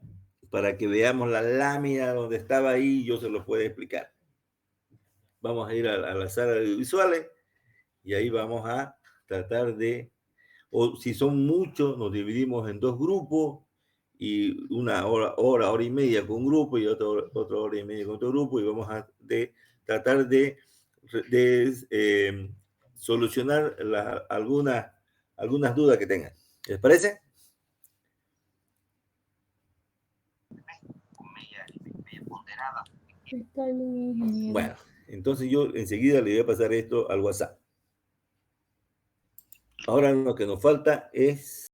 para que veamos la lámina donde estaba ahí y yo se los pueda explicar. Vamos a ir a la sala de visuales y ahí vamos a tratar de, o si son muchos, nos dividimos en dos grupos y una hora y media con un grupo y otra hora y media con otro grupo y vamos a tratar de solucionar algunas dudas que tengan. ¿Les parece? Está bien, ingeniero. Bueno, entonces yo enseguida le voy a pasar esto al WhatsApp. Ahora lo que nos falta es